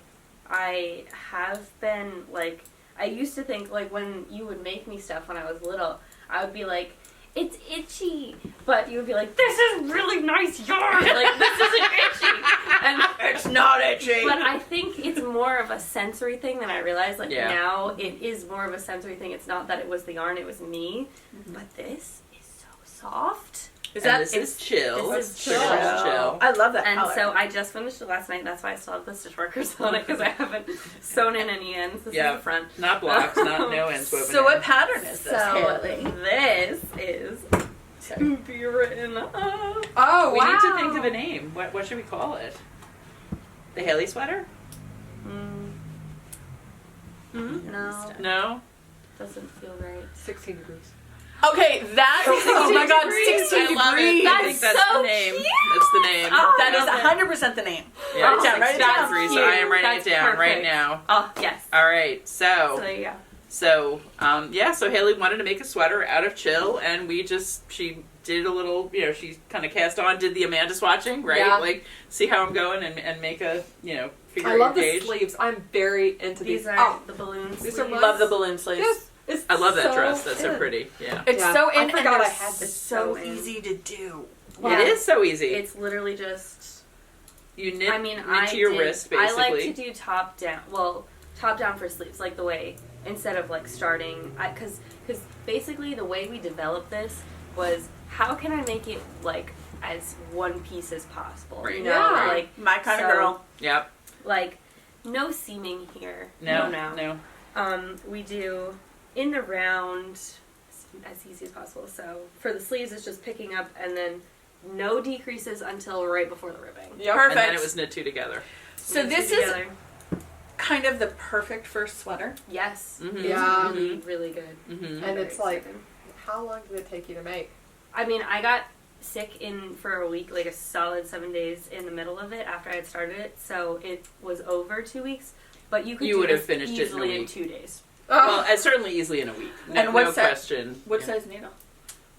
I have been like I used to think like when you would make me stuff when I was little, I would be like, it's itchy, but you would be like, this is really nice yarn, like this isn't itchy, and It's not itchy. but I think it's more of a sensory thing than I realized. Like Yeah. now, it is more of a sensory thing. It's not that it was the yarn; it was me. But this is so soft. Is And that this is chill. this is Pretty much chill. I love that And color. so I just finished it last night. That's why I still have the stitch markers on it because I haven't sewn in any ends. This Yeah. is the front. Not blocked, not no ends woven. So in. what pattern is this, So Haley? this is to be written up. Oh, We wow. need to think of a name. What should we call it? The Hilly Sweater? No, No? doesn't feel right. 16 degrees. Okay, that. Oh my God, 16 I love degrees. it. I think that's so the name. cute. That's the name. Oh, That is I love it. 100% the name. Yeah, Write it down, write it 16 down. degrees. Cute. I am writing That's it down right perfect. now. Oh, yes. All right, So there you go. So Haley wanted to make a sweater out of Chill, and she did a little, she kind of cast on, did the Amanda swatching, right? Yeah. Like, see how I'm going and make a, figure I out love your the page. sleeves. I'm very into these. These are the balloons. These are Love the balloon sleeves. Yes, it's I love that so dress. That's so in. pretty. Yeah. It's Yeah. so in, I and forgot they're I had this. so so in. easy to do. Yeah. It is so easy. It's literally just. You knit, I mean, knit to your wrist, basically. I like to do top down. Well, top down for sleeves, like the way instead of like starting, because basically the way we developed this was how can I make it like as one piece as possible. Right. You know, Yeah. like My kind of So- girl. Yep. like no seaming here. No. We do in the round as easy as possible. So for the sleeves, it's just picking up and then no decreases until right before the ribbing. Yep. Perfect. And then it was knit two together. So Knit this two is together. kind of the perfect first sweater. Yes. Mm-hmm. Yeah. Really, really good. Mm-hmm. And it's Very like, exciting. how long did it take you to make? I mean, I got sick for a week, like a solid 7 days in the middle of it after I had started it, so it was over 2 weeks. But you could You do would have this finished it in a easily in week. 2 days. Well, certainly easily in a week. And No what's that- question. What Yeah. size needle?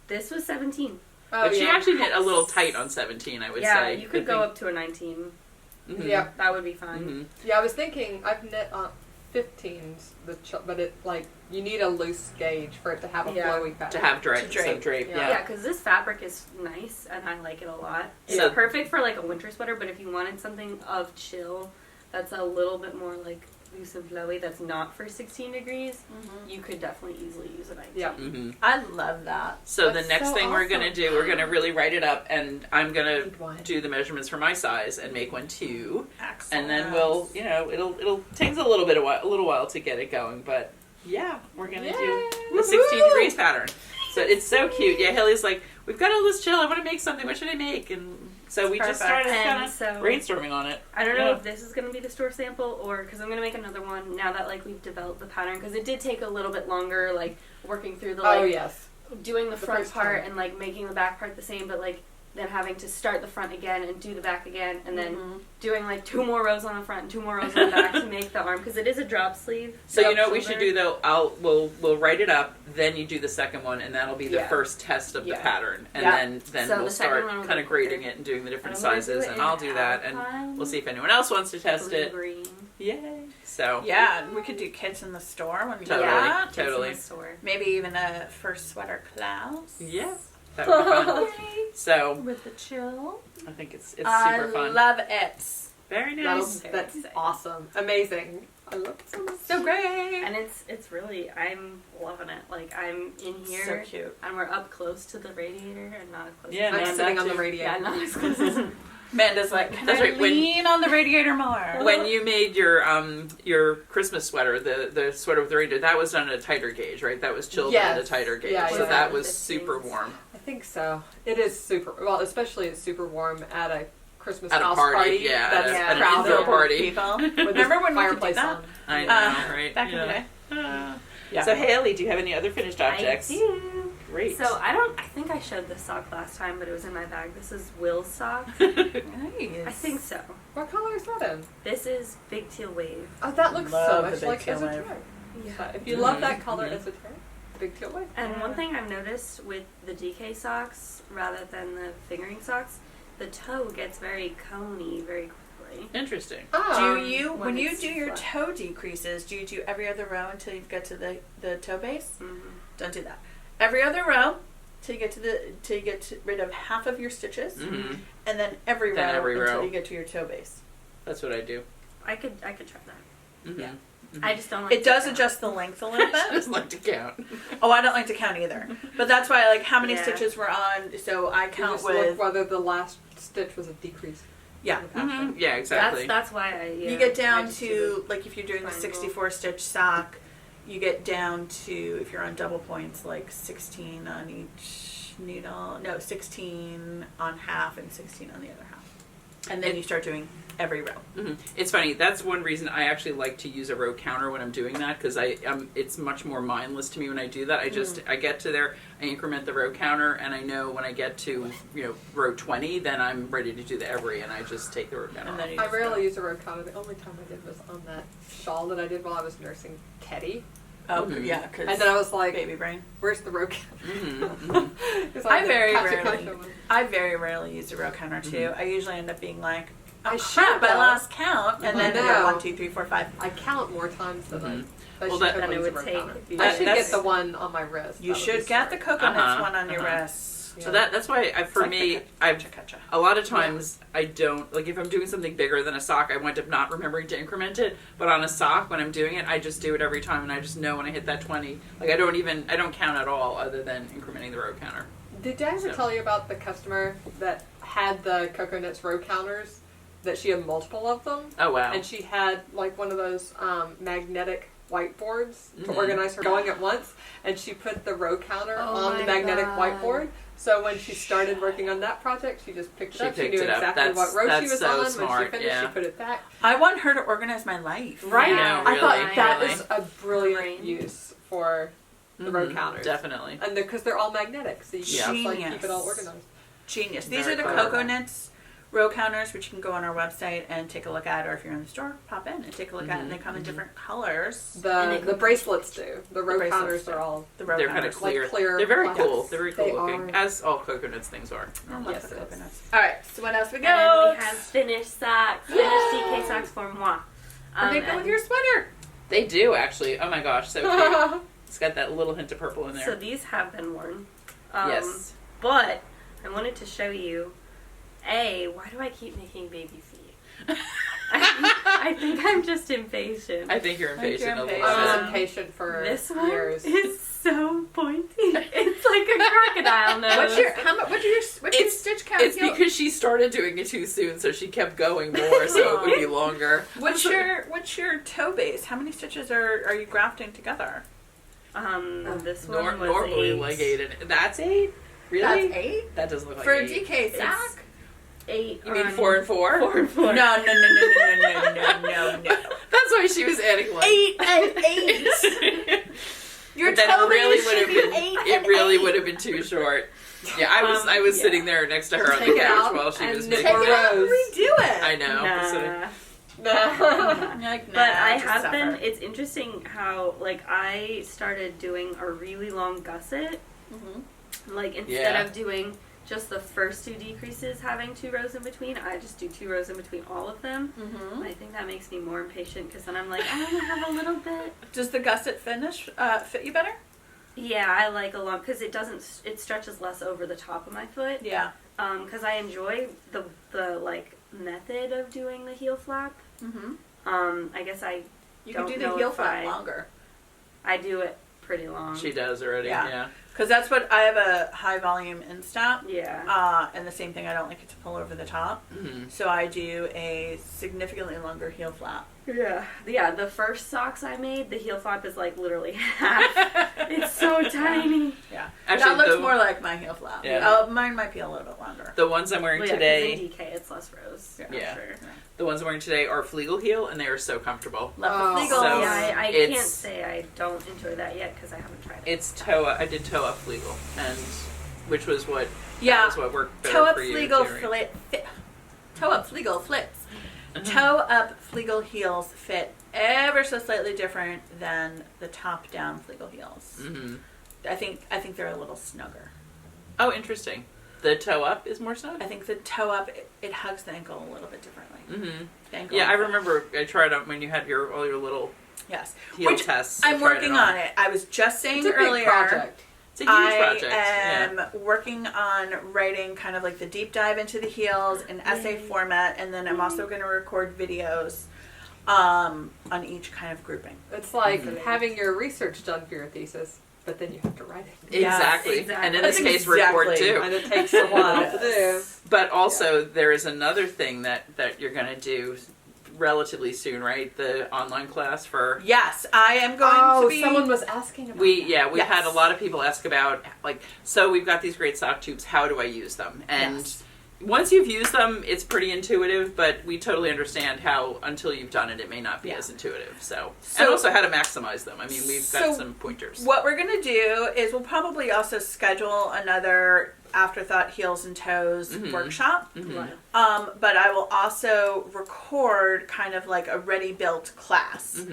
This was 17. But she yeah. actually knit a little tight on 17, I would Yeah, say. you could go up to a 19. Mm-hmm. Yeah. That would be fine. Mm-hmm. Yeah, I was thinking I've knit 15s, but it like you need a loose gauge for it to have a Yeah. flowy pattern. To have drape. To drape. Some drape, Yeah. Yeah, because this fabric is nice and I like it a lot. It's So- perfect for like a winter sweater, but if you wanted something of chill that's a little bit more like loose and flowy that's not for 16 degrees, you could definitely easily use a 19. Yeah. Mm-hmm. I love that. So That's the next so thing we're going to awesome. do, we're going to really write it up, and I'm going Need one. to do the measurements for my size and make one too. Excellent. And then we'll, it'll take a little while to get it going, but yeah, we're going to do the 16 degrees pattern. So it's so cute. Yeah, Haley's like, we've got all this chill. I want to make something. What should I make? And so we just Perfect. started kind And of so- brainstorming on it. I don't know Yeah. if this is going to be the store sample or because I'm going to make another one now that like we've developed the pattern because it did take a little bit longer like working through the like Oh yes. doing the front first part time. and like making the back part the same but like then having to start the front again and do the back again and then doing like 2 more rows on the front and 2 more rows on the back to make the arm because it is a drop sleeve. So you drop know what we should shoulder. do though? We'll write it up, then you do the second one, and that'll be the Yeah. first test of the Yeah. pattern, and Yeah. then So we'll the second start one will kind be of grading quicker. it and doing the different I'm gonna do sizes, it and in I'll do that, and Alpine, we'll see if anyone else wants to test blue it. green. Yay! So Yeah, we could do kits in the store when we do Totally. that. It's in the Totally. store. Maybe even a first sweater class. yeah, that would be fun. So With the chill. I think it's I super fun. love it. Very That's, nice. that's awesome. Amazing. I love it so much. So great. And it's really, I'm loving it. Like, I'm in here. So cute. And we're up close to the radiator and not as close Yeah, as no, I'm that sitting on the too. radiator. Yeah, not as close as Amanda's like, can That's I right, when- lean on the radiator more? When you made your Christmas sweater, the sweater with the reindeer, that was done at a tighter gauge, right? That was chilled at a Yes. tighter gauge, Yeah, so yeah. that was 15s. super warm. I think so. It is super well, especially it's super warm at a Christmas At a house party, yeah, That's at an crowded indoor party. People. with Remember the when we could do fireplace that? on. I know, right? Back in the Yeah. day. Yeah. So Haley, do you have any other finished objects? I do. Great. So I think I showed this sock last time, but it was in my bag. This is Will's sock. Nice. I think so. What color is that in? This is Big Teal Wave. Oh, that looks so Love the much big like teal esoteric. wave. So if you love that Mhm, color, mhm. esoteric, big teal wave. And one thing I've noticed with the DK socks, rather than the fingering socks, the toe gets very coney very quickly. Interesting. Do you, when when you it's do your flat. toe decreases, do you do every other row until you get to the toe base? Mhm. Don't do that. Every other row till you get rid of half of your stitches, Hmm. and then every Then row every until row. you get to your toe base. That's what I do. I could try that. Mm-hmm. Yeah. I just don't like It does to adjust the length a little I bit. just like to count. Oh, I don't like to count either, but that's why like how many Yeah. stitches we're on. So I You count just with look whether the last stitch was a decrease. yeah. Mhm. Yeah, exactly. That's why I. Yeah, You get I down just do to like if you're doing the triangle. 64 stitch sock, you get down to if you're on double points like 16 on each needle. No, 16 on half and 16 on the other half. And then you start doing every row. Mm-hmm. It's funny. That's one reason I actually like to use a row counter when I'm doing that, because it's much more mindless to me when I do that. I get to there, I increment the row counter, and I know when I get to row 20, then I'm ready to do the every, and I just take the row counter. And then off. I rarely use a row counter. The only time I did was on that shawl that I did while I was nursing Teddy. Oh, Mhm. yeah, because And then I was like, baby brain. where's the row counter? Mm-hmm, mm-hmm. 'Cause I had very the rarely, Kasha one. I very rarely use a row counter too. Mhm. I usually end up being like, oh I crap, should, I though. lost count, and then I I know. go 1, 2, 3, 4, 5. I count more times than Mhm. I Well, should that- totally And it use a would row take- counter. you I should should that's- get the one on my wrist. You That would should be get the smart. coconuts Uh-huh, one on your uh-huh. wrist. So that's why for It's like me, the I've Kacha. a lot of times I don't, like if I'm doing something bigger than a sock, I wind up not remembering to increment it. But on a sock, when I'm doing it, I just do it every time, and I just know when I hit that 20. Like I don't count at all, other than incrementing the row counter. Did I ever So- tell you about the customer that had the coconuts row counters? That she had multiple of them, Oh wow! and she had like one of those magnetic whiteboards to Mhm. organize her going at once, and she put the row counter Oh on the my magnetic God. whiteboard. So when she started working on that project, she just picked it She up. She picked knew it up. exactly what row she That's was so on. When smart, she finished, yeah. she put it back. I want her to organize my life. Right? Yeah, I thought really, that really. is a brilliant Brain. use for the row Mhm, counters. definitely. And because they're all magnetic, so you can Yeah. just like keep Genius. it all organized. Genius. These Very are the clever. coconuts row counters, which you can go on our website and take a look at, or if you're in the store, pop in and take a look at. And they come in different colors. And The it- the bracelets do. The row bracelets counters do. are all The row They're kind counters. of clear. like clear They're very plastic. cool. They're very cool They looking, are. as all coconuts things are. I love Yes, the it is. coconuts. All right. So what else we And then got? we have finished socks, finished DK socks for moi. And they go with and your sweater. They do actually. Oh my gosh, so cute. It's got that little hint of purple in there. So these have been worn. Yes. But I wanted to show you, why do I keep making baby feet? I think I'm just impatient. I think you're I think you're impatient a little impatient. I bit. was impatient for This one years. is so pointy. It's like a crocodile nose. What's your stitch count? It's because she started doing it too soon, so she kept going more, so it would be longer. What's your toe base? How many stitches are you grafting together? This one was Normally 8. like 8, and that's 8. Really? That's 8 That doesn't look like for a 8. DK sack. 8. You mean 4 and 4? 4 and 4. No. That's why she was adding like 8 and 8. Your But then toe it really base would should have be been. 8 It and really 8. would have been too short. Yeah, I was yeah. sitting there next to her on Take the it couch out while she was and making Take Or it out and rows. redo it. I know. Nah. You're like, nah, But I just have suffer. been, it's interesting how, like, I started doing a really long gusset. Like, instead Yeah. of doing just the first 2 decreases, having 2 rows in between, I just do 2 rows in between all of them. Mm-hmm. And I think that makes me more impatient, because then I'm like, I want to have a little bit. Does the gusset fit you better? Yeah, I like a long, because it stretches less over the top of my foot. Yeah. Because I enjoy the like, method of doing the heel flap. Mm-hmm. I guess You Don't can do the know heel if flap I- longer. I do it pretty long. She does already. Yeah. Yeah. Because that's what I have a high volume instop. Yeah. And the same thing, I don't like it to pull over the top. Mhm. So I do a significantly longer heel flap. Yeah, the first socks I made, the heel flap is like literally half. It's so tiny. Yeah. Actually, that looks the- more like my heel flap. Yeah. Mine might be a little bit longer. The ones I'm wearing Well, yeah, 'cause today. in DK it's less rows. Yeah. For sure. The ones I'm wearing today are Flegel heel, and they are so comfortable. Left Oh. the legal. So- Yeah, I It's- can't say I don't enjoy that yet because I haven't tried it. It's toe. I did toe up Flegel, and which was what. Yeah. That was what worked better Toe up for you. Flegel too, right? toe up Flegel flits. Toe up Flegel heels fit ever so slightly different than the top down Flegel heels. Mhm. I think they're a little snugger. Oh, interesting. The toe up is more snug. I think the toe up it hugs the ankle a little bit differently. Mm-hmm. The ankle Yeah, I and foot. remember I tried on when you had all your little Yes. heel Which tests. I I'm tried working on it. I was just saying It's a big earlier. project. It's a huge project. I am Yeah. working on writing kind of like the deep dive into the heels in essay format, and then I'm also going to record videos on each kind of grouping. It's like Mhm. having your research done for your thesis, but then you have to write it. Exactly. exactly. And in That's this case, exactly- record too. And it takes a while to do. But also, there is another thing that you're going to do relatively soon, right? The online class for. Yes, I am going to be. someone was asking about We've Yes. had a lot of people ask about, like, so we've got these great sock tubes, how do I use them? And Yes. once you've used them, it's pretty intuitive, but we totally understand how, until you've done it, it may not be as intuitive. So and also how to maximize them. I mean, we've got some pointers. What we're going to do is we'll probably also schedule another Afterthought Heels and Toes workshop. But I will also record kind of like a ready-built class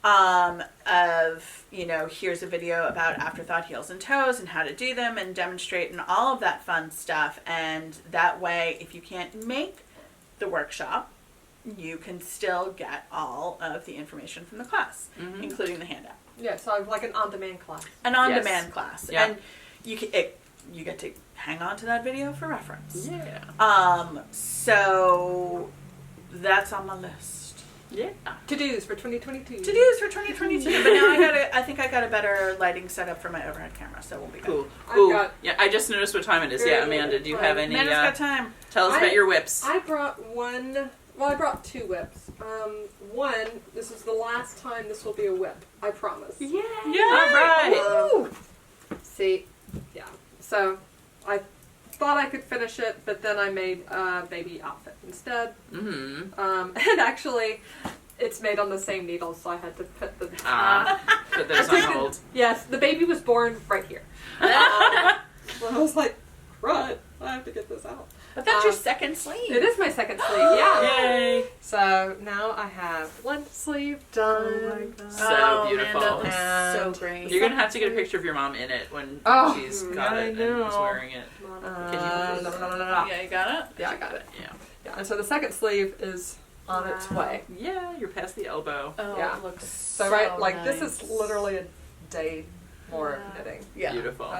of, you know, here's a video about Afterthought Heels and Toes and how to do them and demonstrate and all of that fun stuff. And that way, if you can't make the workshop, you can still get all of the information from the class, including the handout. Yeah, so like an on-demand class. An on-demand class. Yeah. And you get to hang on to that video for reference. Yeah. So that's on my list. Yeah. To-dos for 2022. To-dos for 2022. But now I think I got a better lighting setup for my overhead camera, so we'll be good. Cool. Yeah, I just noticed what time it is. Yeah, Amanda, do you have any? Amanda's got time. Tell us about your whips. I brought one. Well, I brought 2 whips. One, this is the last time this will be a whip. I promise. Yeah. Yeah. All right. See, yeah. So I thought I could finish it, but then I made a baby outfit instead. And actually, it's made on the same needles, so I had to put the put those on hold. Yes, the baby was born right here. So I was like, right, I have to get this out. But that's your second sleeve. It is my second sleeve, yeah. Yay! So now I have one sleeve done. Oh my god. So beautiful. Amanda, that's And so great. You're gonna have to get a picture of your mom in it when she's got it and is wearing it. Yeah, you got it? Yeah, I got it. Yeah. Yeah, and so the second sleeve is on its way. Yeah, you're past the elbow. Oh, Yeah. it looks So, so right, like nice. this is literally a day more of knitting. Yeah. Beautiful.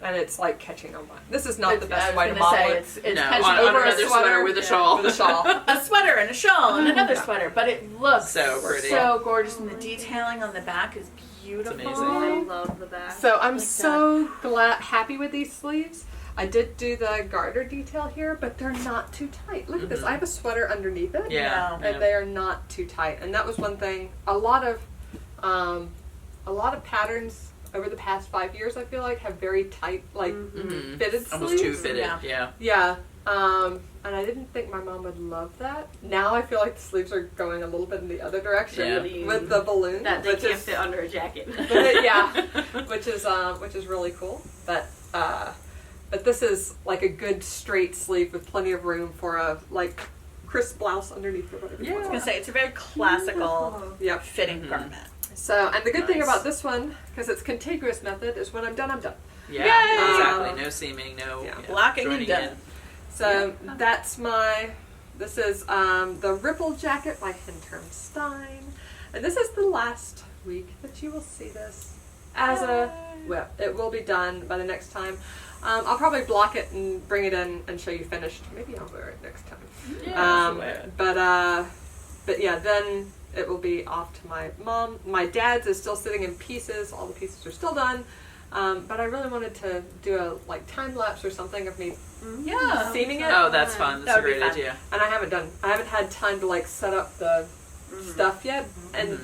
And it's like catching on my. This is not the I best was way to gonna model say, it. it's no, catching on over a another sweater with a shawl. With a shawl. a sweater and a shawl and another sweater, but it looks So pretty. so gorgeous, and the detailing on the back is beautiful. It's amazing. I love the back. So I'm so happy with these sleeves. I did do the garter detail here, but they're not too tight. Look at this. I have a sweater underneath it. Yeah. And they are not too tight. And that was one thing. A lot of patterns over the past 5 years, I feel like, have very tight, like fitted sleeves. Almost too fitted. Yeah. Yeah. And I didn't think my mom would love that. Now I feel like the sleeves are going a little bit in the other direction with the balloon. That they can't fit under a jacket. Yeah, which is really cool. But this is like a good straight sleeve with plenty of room for a like crisp blouse underneath or whatever. I was gonna say it's a very classical fitting garment. So, and the good thing about this one, because it's contiguous method, is when I'm done, I'm done. Yeah, Yay! exactly. No seaming, no blocking and joining done. in. So that's this is the RippleJacket by Hinterm Stein. And this is the last week that you will see this as a whip. It will be done by the next time. I'll probably block it and bring it in and show you finished. Maybe I'll wear it next time. Yeah, but yeah, then it will be off to my mom. My dad's is still sitting in pieces. All the pieces are still done. But I really wanted to do a like time lapse or something of me seaming it. Oh, that's fun. That's a great idea. And I haven't had time to like set up the stuff yet. And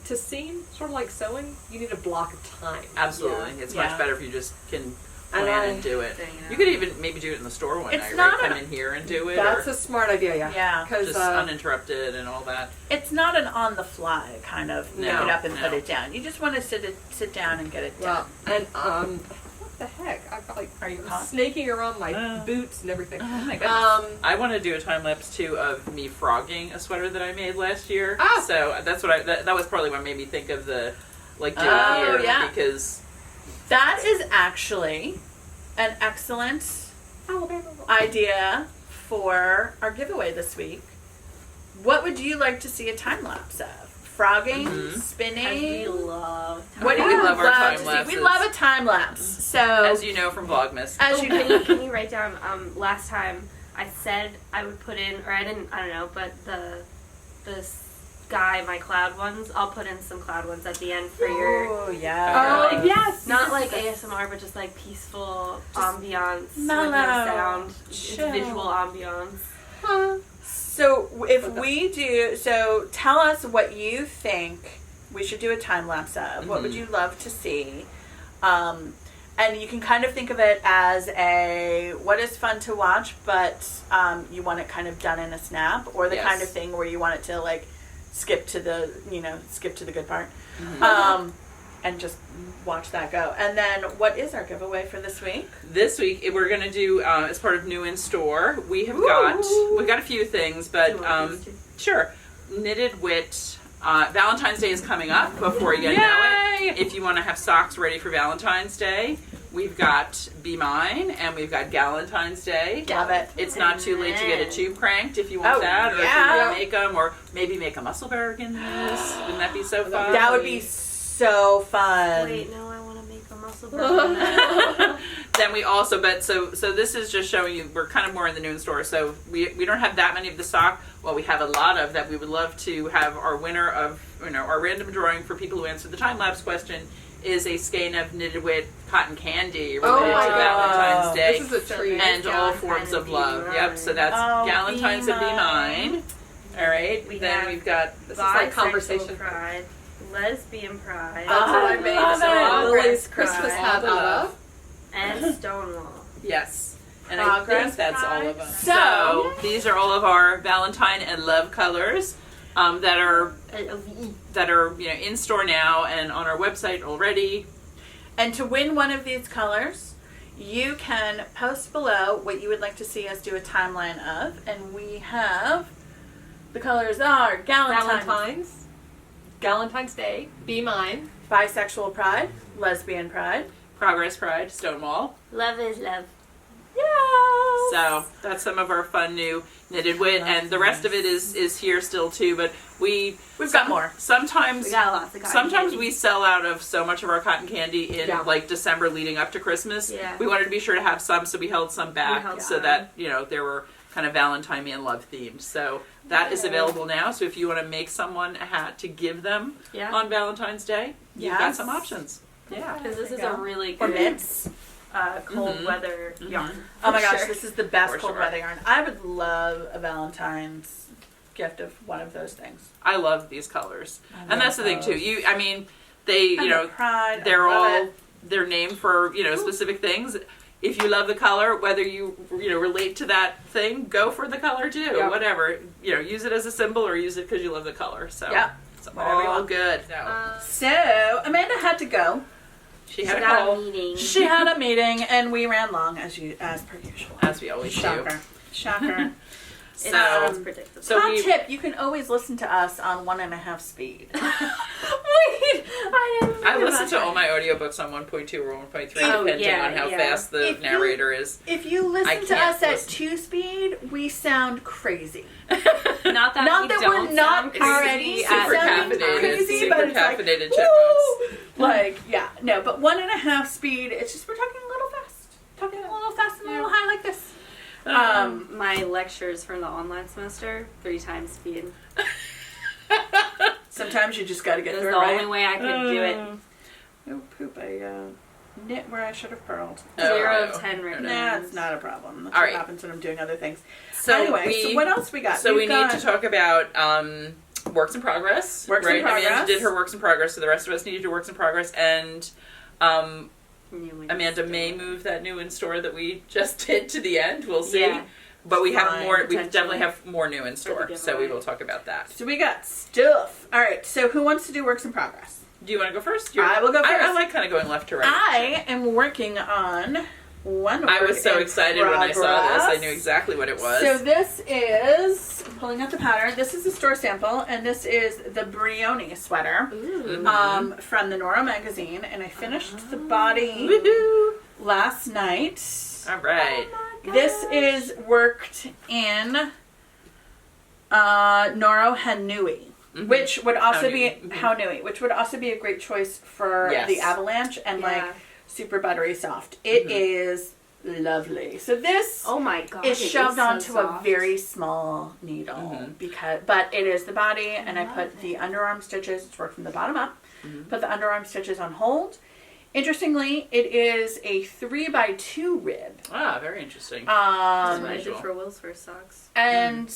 to seam, sort of like sewing, you need a block of time. Absolutely. It's much better if you just can And plan I- and do it. You could even maybe do it in the store one It's night, not right? a- Come in here and do it. That's or a smart idea, yeah. Yeah. Because just uninterrupted and all that. It's not an on the fly kind of pick No, it up and put no. it down. You just want to sit down and get it well, done. and what the heck? I've got like Are you hot? snaking around my boots and everything. Oh my goodness. I want to do a time lapse too of me frogging a sweater that I made last year. Ah! So that's what that was probably what made me think of the like do Oh, it here yeah. because That is actually an excellent idea for our giveaway this week. What would you like to see a time lapse of? Frogging, spinning. We love. What do We you love our love time to see? lapses. We love a time lapse. So as you know from Vlogmas. as you know, Can you write down? Last time I said I would put in, or I didn't. I don't know, but the sky, my cloud ones. I'll put in some cloud ones at the end for your. Oh yeah. Oh, like, yes! Not like ASMR, but just like peaceful ambiance mellow, with no sound. chill. It's visual ambiance. So if we do, so tell us what you think we should do a time lapse of. What would you love to see? And And you can kind of think of it as what is fun to watch, but you want it kind of done in a snap, or the kind of thing where you want it to like skip to the good part, and just watch that go. And then what is our giveaway for this week? This week we're going to do, as part of new in store, we've got a few things, but sure, Knitted Wit. Valentine's Day is coming up before you know it. If you want to have socks ready for Valentine's Day, we've got Be Mine and we've got Galentine's Day. Love it. It's not too late to get a tube cranked if you want that, or if you want to make them, or maybe make a Musselburgh in this. Wouldn't that be so fun? That would be so fun. Wait, no, I want to make a Musselburgh. Then we also, so this is just showing you, we're kind of more in the new in store, so we don't have that many of the sock. Well, we have a lot of that. We would love to have our winner of, our random drawing for people who answered the time-lapse question is a skein of Knitted Wit cotton candy related to Valentine's Day. This is a treat. And all forms of love. Yep, so that's Galentine's and Be Mine. All right, then we've got, this is like conversation pride, lesbian pride. That's what I made Lily's Christmas hat out of. And Stonewall. Yes. And I think that's all of them. So these are all of our Valentine and love colors that are in store now and on our website already. And to win one of these colors, you can post below what you would like to see us do a timeline of, and we have the colors are Galentine's Day, Be Mine, Bisexual Pride, Lesbian Pride, Progress Pride, Stonewall. Love is love. Yes. So that's some of our fun new Knitted Wit, and the rest of it is here still too. But we've got more. Sometimes we got lots of cotton sometimes candy. We sell out of so much of our cotton candy in like December leading up to Christmas. Yeah. We wanted to be sure to have some, so we held some back so that there were kind of Valentine and love themed. So that is available now. So if you want to make someone a hat to give them on Valentine's Day, you've got some options. Yeah, because this is a really or good mitts. Cold weather yarn. Oh my gosh, this is the best cold weather yarn. I would love a Valentine's gift of one of those things. I love these colors, and that's the thing too. Pride, they're named for specific things. If you love the color, whether you relate to that thing, go for the color too. Yep. Whatever, use it as a symbol or use it because you love the color. So it's all good. So Amanda had to go. She had a meeting. She had a meeting, and we ran long as per usual. As we always do. Shocker. It's predictable. So tip, you can always listen to us on 1.5 speed. Wait, I listen to all my audiobooks on 1.2 or 1.3, depending on how fast the narrator is. If you listen to us at 2 speed, we sound crazy. Not that we're not already super caffeinated, crazy, but it's caffeinated chipmunks. But 1.5 speed, it's just we're talking a little fast. Talking a little fast and a little high like this. My lectures from the online semester, 3 times speed. Sometimes you just got to get through it, the only way I could do it. Oh, poop, I knit where I should have purled. 0 of 10 written. Nah, it's not a problem. That's all what right. happens when I'm doing other things. So anyway, so what else we got? So we need to talk about works in progress. Works in progress. Amanda did her works in progress, so the rest of us need to do works in progress, and Amanda may move that new in store that we just did to the end. We'll see. Yeah. But we have more. We definitely have more new in store, so we will talk about that. So we got stuff. All right. So who wants to do works in progress? Do you want to go first? I will go first. I like kind of going left to right. I am working on one. I was so excited when I saw this. I knew exactly what it was. So this is, I'm pulling out the pattern. This is a store sample, and this is the Brioni sweater from the Nora magazine, and I finished the body last night. All right. This is worked in Noro Hanui, which would also be Haunui, which would also be a great choice for the Avalanche and like super buttery soft. It is lovely. So this is shoved onto a very small needle but it is the body, and I put the underarm stitches. It's worked from the bottom up. Put the underarm stitches on hold. Interestingly, it is a 3x2 rib. Ah, very interesting. That's what I did for Will's first socks. And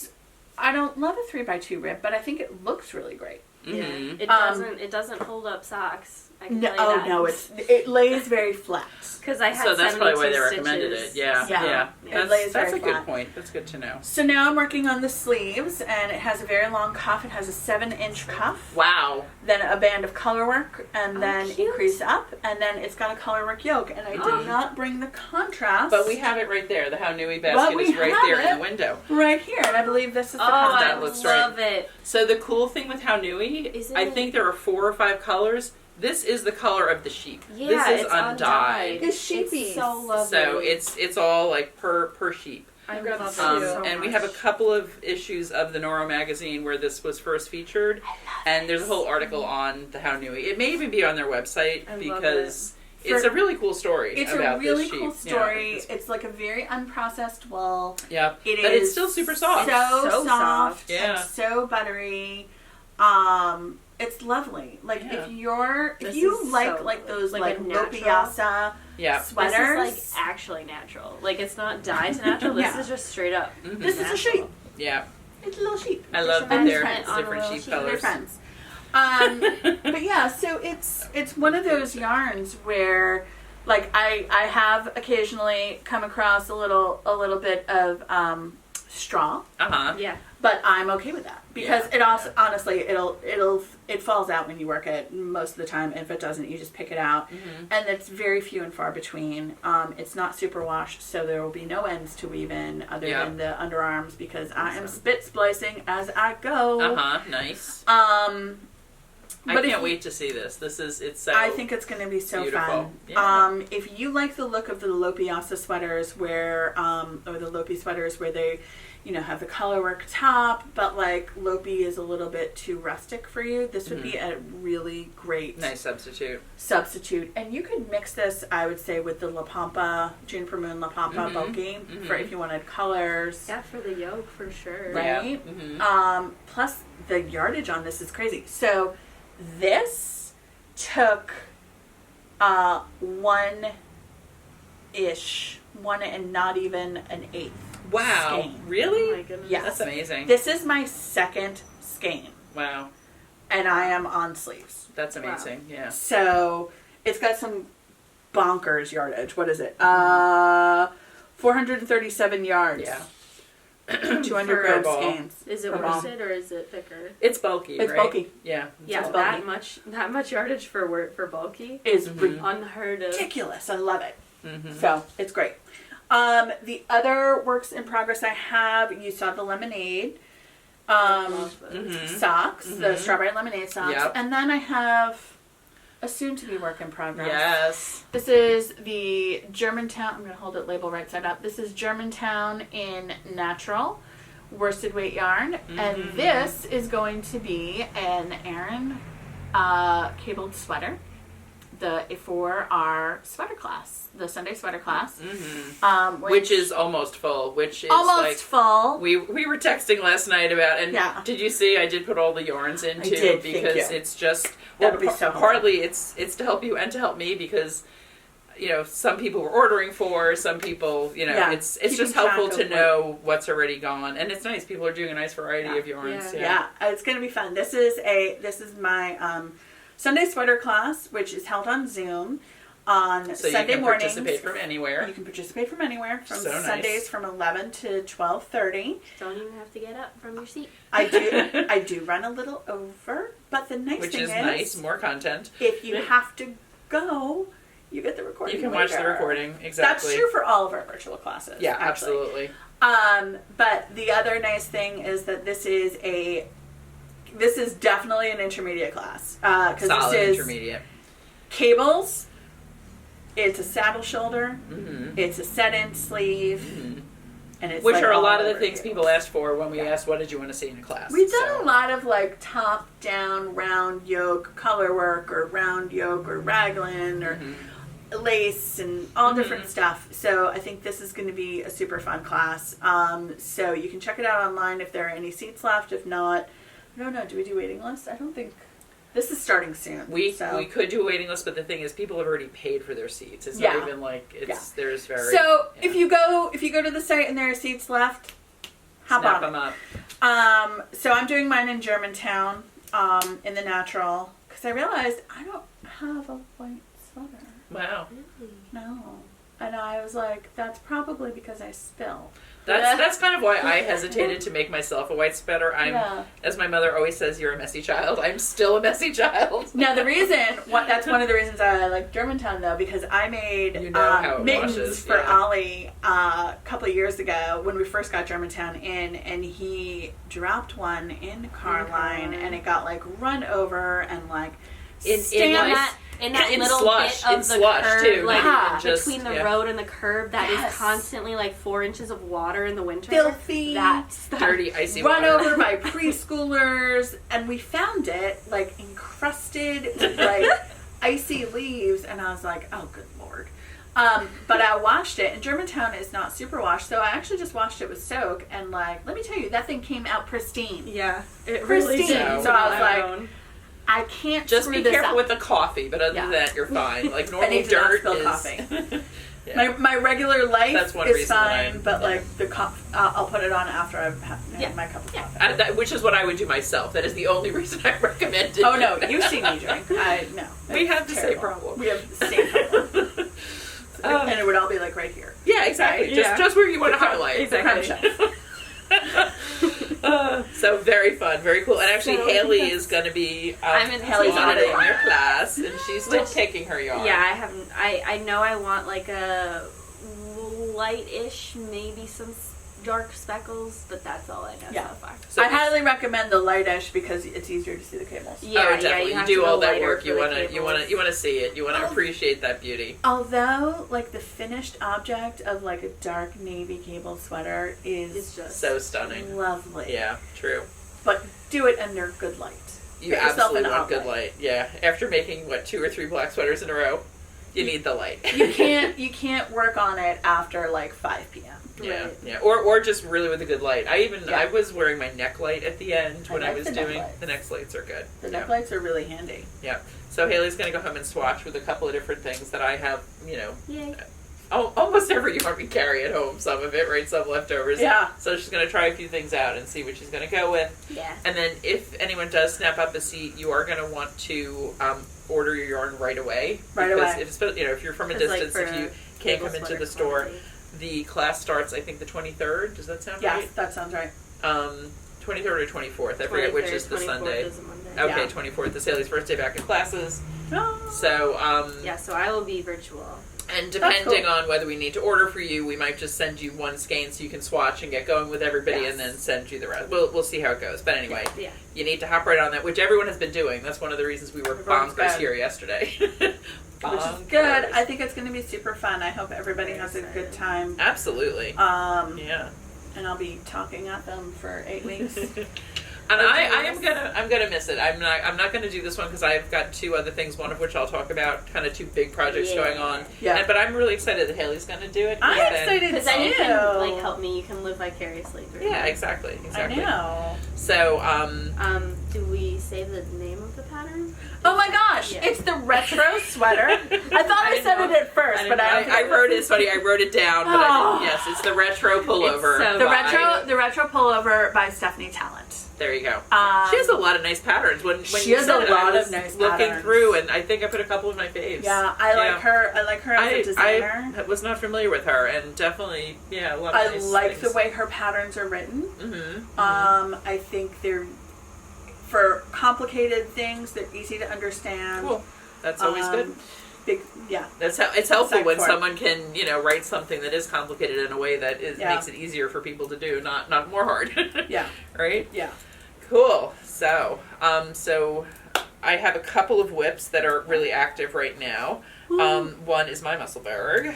I don't love a 3x2 rib, but I think it looks really great. Yeah. It doesn't hold up socks I can No, tell you that. no, it lays very flat. Because I had So that's probably why 72 they recommended it. stitches. Yeah. Yeah. It That's lays a very good flat. point. That's good to know. So now I'm working on the sleeves, and it has a very long cuff. It has a 7-inch cuff, Wow. then a band of color work, and then cute. increase up, and then it's got a color work yoke. And I did not bring the contrast. But we have it right there. The How Nui But basket we is right have there in it. the window. right here, and I believe this is the Oh, contrast. That I looks love it. So the cool thing with How Nui, Is I it- think there are 4 or 5 colors. This is the color of the sheep. Yeah, this is it's undyed. It's sheepy. It's so lovely. So it's all like per sheep. I got love it two. so And we much. have a couple of issues of the Noro magazine where this was first featured, and there's a whole article on the How Nui. It may even be on their website I love because it. it's a really cool story. It's about a really this sheep. cool Yeah, story. It's like a very unprocessed wool. yeah. It But is it's still super soft. So, So soft. Yeah. And so buttery. It's lovely. Like Yeah. if This you is like so like good. those Like like a natural- lopiasa Yeah. sweaters. This is like actually natural. Like it's not dyed to natural. This Yeah. is just straight up. Mhm. This is a natural. sheep. Yeah. It's a little sheep. I love that And they're friends. on a different little sheep sheep. They're colors. friends. But yeah, so it's one of those yarns where like I have occasionally come across a little bit of straw, Uh-huh. Yeah. but I'm okay with that because Yeah. it also honestly it falls out when you work it most of the time. If it doesn't, you just pick it out, and it's very few and far between. It's not super washed, so there will be no ends to weave in other Yeah. than the underarms because I am spit splicing as I go. Uh-huh. Nice. But I if can't you- wait to see this. It's so I think it's going to be so beautiful. fun. Yeah. If you like the look of the lopiasa sweaters where, or the lopi sweaters where they, have the colorwork top, but like lopi is a little bit too rustic for you, this would be a really great nice substitute. substitute. And you could mix this, I would say, with the La Pampa, Juniper Moon La Pampa bulky for if you wanted colors. Yeah, for the yoke for sure. Right? Yeah. Plus, the yardage on this is crazy. So, this took 1-ish, 1 and not even an eighth. Wow. Skein. Really? Oh my goodness. Yes. That's amazing. This is my second skein, Wow. and I am on sleeves. That's amazing. Yeah. So, it's got some bonkers yardage. What is it? 437 yards. Yeah. 200 Per gram ball. skeins. Is it per ball. worsted or is it thicker? It's bulky, It's right? bulky. Yeah. Yeah, It's that bulky. much yardage for bulky Is unheard of. ridiculous. I love it. Mm-hmm. So it's great. The other works in progress I have, you saw the lemonade Love those. Mm-hmm. socks, the strawberry lemonade socks, Yep. and then I have a soon-to-be work in progress. Yes. This is the Germantown. I'm going to hold it label right side up. This is Germantown in natural worsted weight yarn, and this is going to be an Aran cabled sweater. For our sweater class, the Sunday sweater class, Which is almost full. Which is almost like full. we were texting last night about, and Yeah. did you see? I did put all the yarns in too did, thank because you. it's just That'll be so helpful. partly it's to help you and to help me because some people were ordering for some people. Yeah. It's Keeping just helpful track to of know what's already gone, and it's nice. People are doing a nice variety of yarns. Yeah, it's going to be fun. This is my Sunday sweater class, which is held on Zoom on So Sunday you can mornings. participate from anywhere. You can participate from anywhere, from So nice. Sundays from 11 to 12:30. Don't even have to get up from your seat. I do run a little over, but the nice Which thing is nice, more content. if you have to go, you get the recording. You can watch the later. recording, exactly. That's true for all of our virtual classes. Yeah, actually. absolutely. But the other nice thing is that this is definitely an intermediate class. Because Solid this is intermediate. cables, it's a saddle shoulder, Mm-hmm. it's a set-in sleeve, and it's Which like are a all lot of the over things you. people asked for when we asked, what did you want to see in a class? We've done So- a lot of like top-down round yoke color work or round yoke or raglan or lace and all different stuff. So I think this is going to be a super fun class. So you can check it out online if there are any seats left. If not, I don't know. Do we do waiting lists? I don't think. This is starting soon. We so. could do a waiting list, but the thing is, people have already paid for their seats. It's Yeah. not even like there's very. So if you go to the site and there are seats left, hop snap on. them up. So I'm doing mine in Germantown, in the natural, because I realized I don't have a white sweater. Wow. Really? No. And I was like, that's probably because I spill. That's kind of why I hesitated to make myself a white sweater. As my mother always says, you're a messy child. I'm still a messy child. Now that's one of the reasons I like Germantown though, because I made how it mittens washes, for yeah. Ollie a couple of years ago when we first got Germantown in, and he dropped one in Carline, and it got like run over and like in that in little slush, bit of in the slush curb, too, like not even just, between the road and the curb, that is constantly like 4 inches of water in the winter. Filthy, that's dirty, icy run water. over by preschoolers, and we found it like encrusted with like icy leaves, and I was like, oh, good lord. But I washed it, and Germantown is not super washed, so I actually just washed it with soak, and like, let me tell you, that thing came out pristine. Yeah, it Pristine. really did. So I was like, I can't Just screw be this careful up. with the coffee, but other than that, you're fine. Like normal I need to not dirt spill is. coffee. Yeah. My regular life That's one is reason that fine, but like the I'll put it on after I've had my cup of coffee. Which is what I would do myself. That is the only reason I recommend it. Oh no, you see me drink. No. We have the It's same terrible. problem. We have the same problem. And it would all be like right here. Yeah, exactly. Right? Just where you want to highlight. Exactly. So very fun, very cool. And actually, So Haley is going to be I'm in Haley's Haley's in your class, and she's still Which- picking her yarn. Yeah, I haven't. I know I want like a light-ish, maybe some dark speckles, but that's all I know Yeah. so far. So I highly recommend the lightish because it's easier to see the cables. oh, definitely. you have do to all go that lighter work. for You the want to cables. see it. You want to appreciate that beauty. Although, like the finished object of like a dark navy cable sweater It's is just So stunning. lovely. Yeah, true. But do it under good light. You Get yourself absolutely an want good outlet. light. Yeah. After making 2 or 3 black sweaters in a row, you need the light. You can't work on it after like 5 p.m. Yeah, Right. yeah, or just really with a good light. Yeah. I was wearing my neck light at the end when I like was the neck doing lights. the neck lights are good. The Yeah. neck lights are really handy. Yeah. So Haley's gonna go home and swatch with a couple of different things that I have. Yay. Almost every yarn we carry at home. Some of it, right? Some leftovers. Yeah. So she's gonna try a few things out and see what she's gonna go with. Yeah. And then if anyone does snap up a seat, you are gonna want to order your yarn right away. Right Because away. if you're from a It's like distance, for if you can't cable come into sweater the store. quality. The class starts, I think, the 23rd. Does that sound Yes, right? that sounds right. 23rd or 24th. I forget which is the 23rd, Sunday. 24th is a Monday. Okay, Yeah. 24th is Haley's first day back in classes. Oh. So, Yeah, so I will be virtual. and depending cool. on whether we need to order for you, we might just send you one skein so you can swatch and get going with everybody, Yes. and then send you the rest. We'll see how it goes. But anyway, Yeah. you need to hop right on that, which everyone has been doing. That's one of the reasons we were Everyone's bonkers been. here yesterday. Which is good. I think it's going to be super fun. I hope everybody has a good time. Absolutely. Yeah. And I'll be talking at them for 8 weeks. And I'm gonna miss it. I'm not gonna do this one because I've got 2 other things. One of which I'll talk about. Kind of 2 big projects going on. Yeah. But I'm really excited that Haley's gonna do it. I'm and- excited Because then you too. can like help me. You can live vicariously through Yeah, me. exactly. I know. So Do we say the name of the pattern? Oh my gosh, Yeah. it's the retro sweater. I thought I said it at first, but I wrote it. It's funny. I wrote it down, but I didn't. Yes, it's the retro pullover. It's so the retro pullover by Stephanie Talent. There you go. Um, She has a lot of nice patterns. When she you has said a it, lot I of was nice looking patterns. through, and I think I put a couple of my faves. Yeah, I like her. I like her as a designer. I was not familiar with her, and definitely, a lot of I nice like things. the way her patterns are written. Mm-hmm. I think they're for complicated things. They're easy to understand. Cool. That's always good. Big, yeah. It's helpful when Exact someone can write something that is complicated in a way that makes it easier for people to do, not more hard. Yeah. Right. Yeah. Cool. So I have a couple of whips that are really active right now. One is my Musselburgh.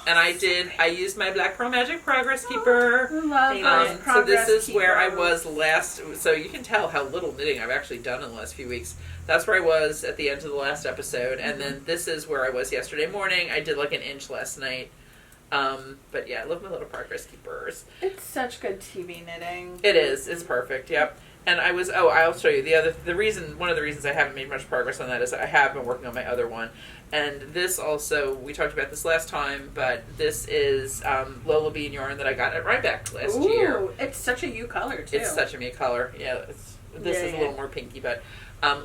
And I used my Black Pearl Magic Progress Keeper. So this is where I was last. So you can tell how little knitting I've actually done in the last few weeks. That's where I was at the end of the last episode, and then this is where I was yesterday morning. I did like an inch last night. But yeah, I love my little Progress Keepers. It's such good TV knitting. It is. It's perfect. Yep. And I was. Oh, I'll show you one of the reasons I haven't made much progress on that is I have been working on my other one. And this also, we talked about this last time, but this is Lola Bean yarn that I got at Rhinebeck last year. It's such a U color too. It's such a me color. Yeah, this is a Yeah. little more pinky, but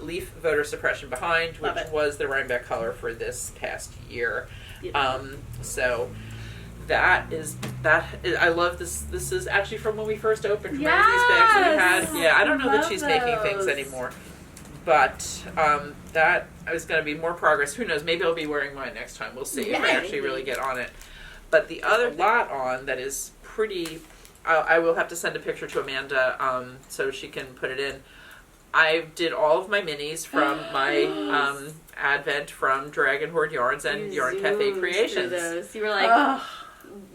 Leaf Voter Suppression Behind, Love which it. was the Rhinebeck color for this past year. Beautiful. So I love this. This is actually from when we first opened. Remember these bags that we had? Yeah, I don't know that Love she's making things those. anymore. But that is going to be more progress. Who knows? Maybe I'll be wearing mine next time. We'll see if I actually really get on it. But the other lot on that is pretty... I will have to send a picture to Amanda so she can put it in. I did all of my minis from my Advent from Dragon Horde Yarns and Yarn Cafe Creations. Those. You were like...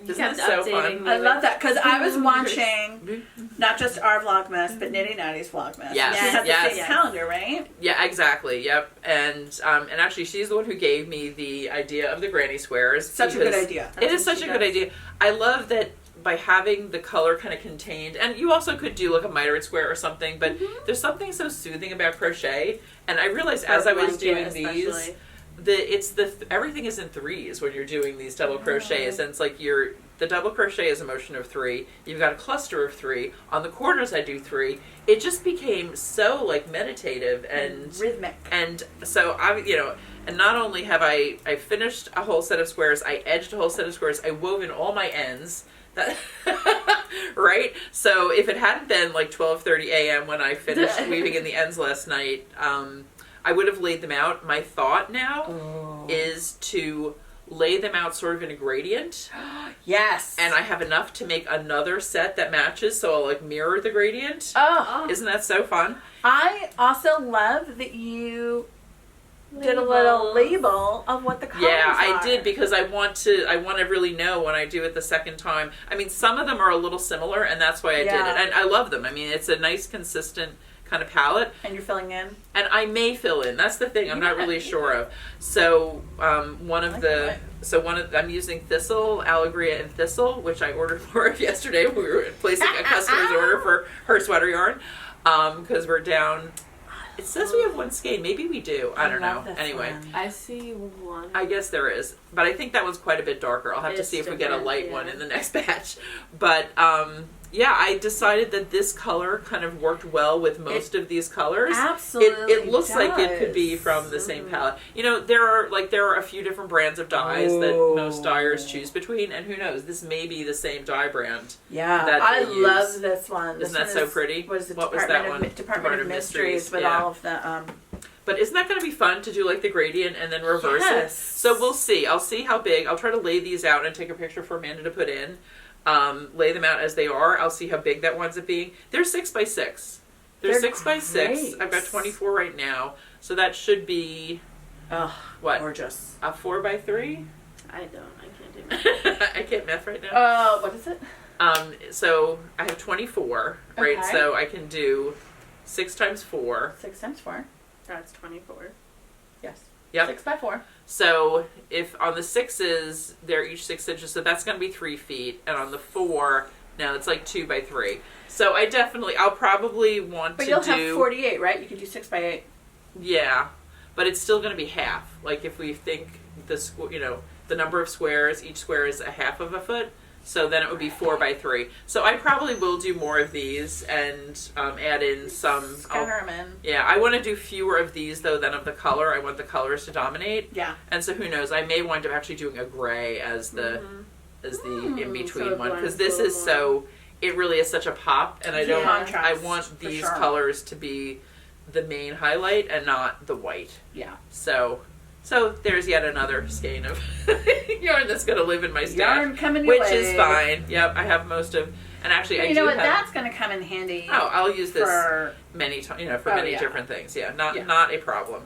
You Isn't kept this so updating fun? me I love with- that because I was watching not just our Vlogmas, but Nitty Natty's Vlogmas. Yes, She had the yes. same calendar, right? Yeah, exactly. Yep. And actually, she's the one who gave me the idea of the granny squares. Such a good because idea. It is such a good idea. I love that by having the color kind of contained, and you also could do like a mitered square or something, but there's something so soothing about crochet. And I realized as I was doing these, everything is in threes when you're doing these double crochets, and it's like the double crochet is a motion of 3. You've got a cluster of 3. On the corners, I do 3. It just became so like meditative and rhythmic. And so and not only have I finished a whole set of squares, I edged a whole set of squares, I wove in all my ends. That right? So if it hadn't been like 12:30 a.m. when I finished weaving in the ends last night, I would have laid them out. My thought now is to lay them out sort of in a gradient. Yes. And I have enough to make another set that matches, so I'll like mirror the gradient. Oh, Isn't that so fun? I also love that you did a little label of what the colors Yeah, are. I did because I want to really know when I do it the second time. I mean, some of them are a little similar, and that's why I did it. And I love them. I mean, it's a nice, consistent kind of palette. And you're filling in? And I may fill in. That's the thing. I'm not really sure of. So I'm using Thistle, Allegria, and Thistle, which I ordered more of yesterday. We were placing a customer's order for her sweater yarn because we're down. It says we have one skein. Maybe we do. I don't know. Anyway, I see one. I guess there is, but I think that one's quite a bit darker. I'll have to It's see if we get a different, light yeah. one in the next batch. But yeah, I decided that this color kind of worked well with most of these colors. Absolutely It looks like it could be from the same palette. You know, there are a few different brands of dyes that most dyers choose between, and who knows, this may be the same dye brand. Yeah, that I they use. love this one. Isn't that so pretty? What is the What was Department that of one? Department of Mysteries with yeah. all of the But isn't that going to be fun to do like the gradient and then reverse it? So we'll see. I'll see how big. I'll try to lay these out and take a picture for Amanda to put in. Lay them out as they are. I'll see how big that winds up being. They're 6x6. They're 6x6. great. I've got 24 right now, so that should be what? Gorgeous. A 4x3? I can't do that. I can't math right now. What is it? So I have 24, right? Okay. So I can do 6 times 4. 6 times 4. That's 24. Yes. Yep. 6 by 4. So if on the 6s, they're each 6 inches, so that's going to be 3 feet. And on the 4, now it's like 2 by 3. So I'll probably want But to you'll do... have 48, right? You could do 6 by 8. Yeah, but it's still going to be half. Like if we think the number of squares, each square is a half of a foot. So then it would be 4 by 3. So I probably will do more of these and add in some... Scatter them in. Yeah, I want to do fewer of these, though, than of the color. I want the colors to dominate. Yeah. And so who knows, I may wind up actually doing a gray as the in-between So it one. Because blends this a is little it really is such a pop. And I don't... Contrast, I want for these sure. colors to be the main highlight and not the white. Yeah. So there's yet another skein of yarn that's going to live in my stash. Yarn coming your which way. is fine. Yep, I have most of... And actually, I You do know what? have... That's going to come in handy. Oh, I'll use this for many times, for Oh, many yeah. different things. Yeah, not Yeah. not a problem.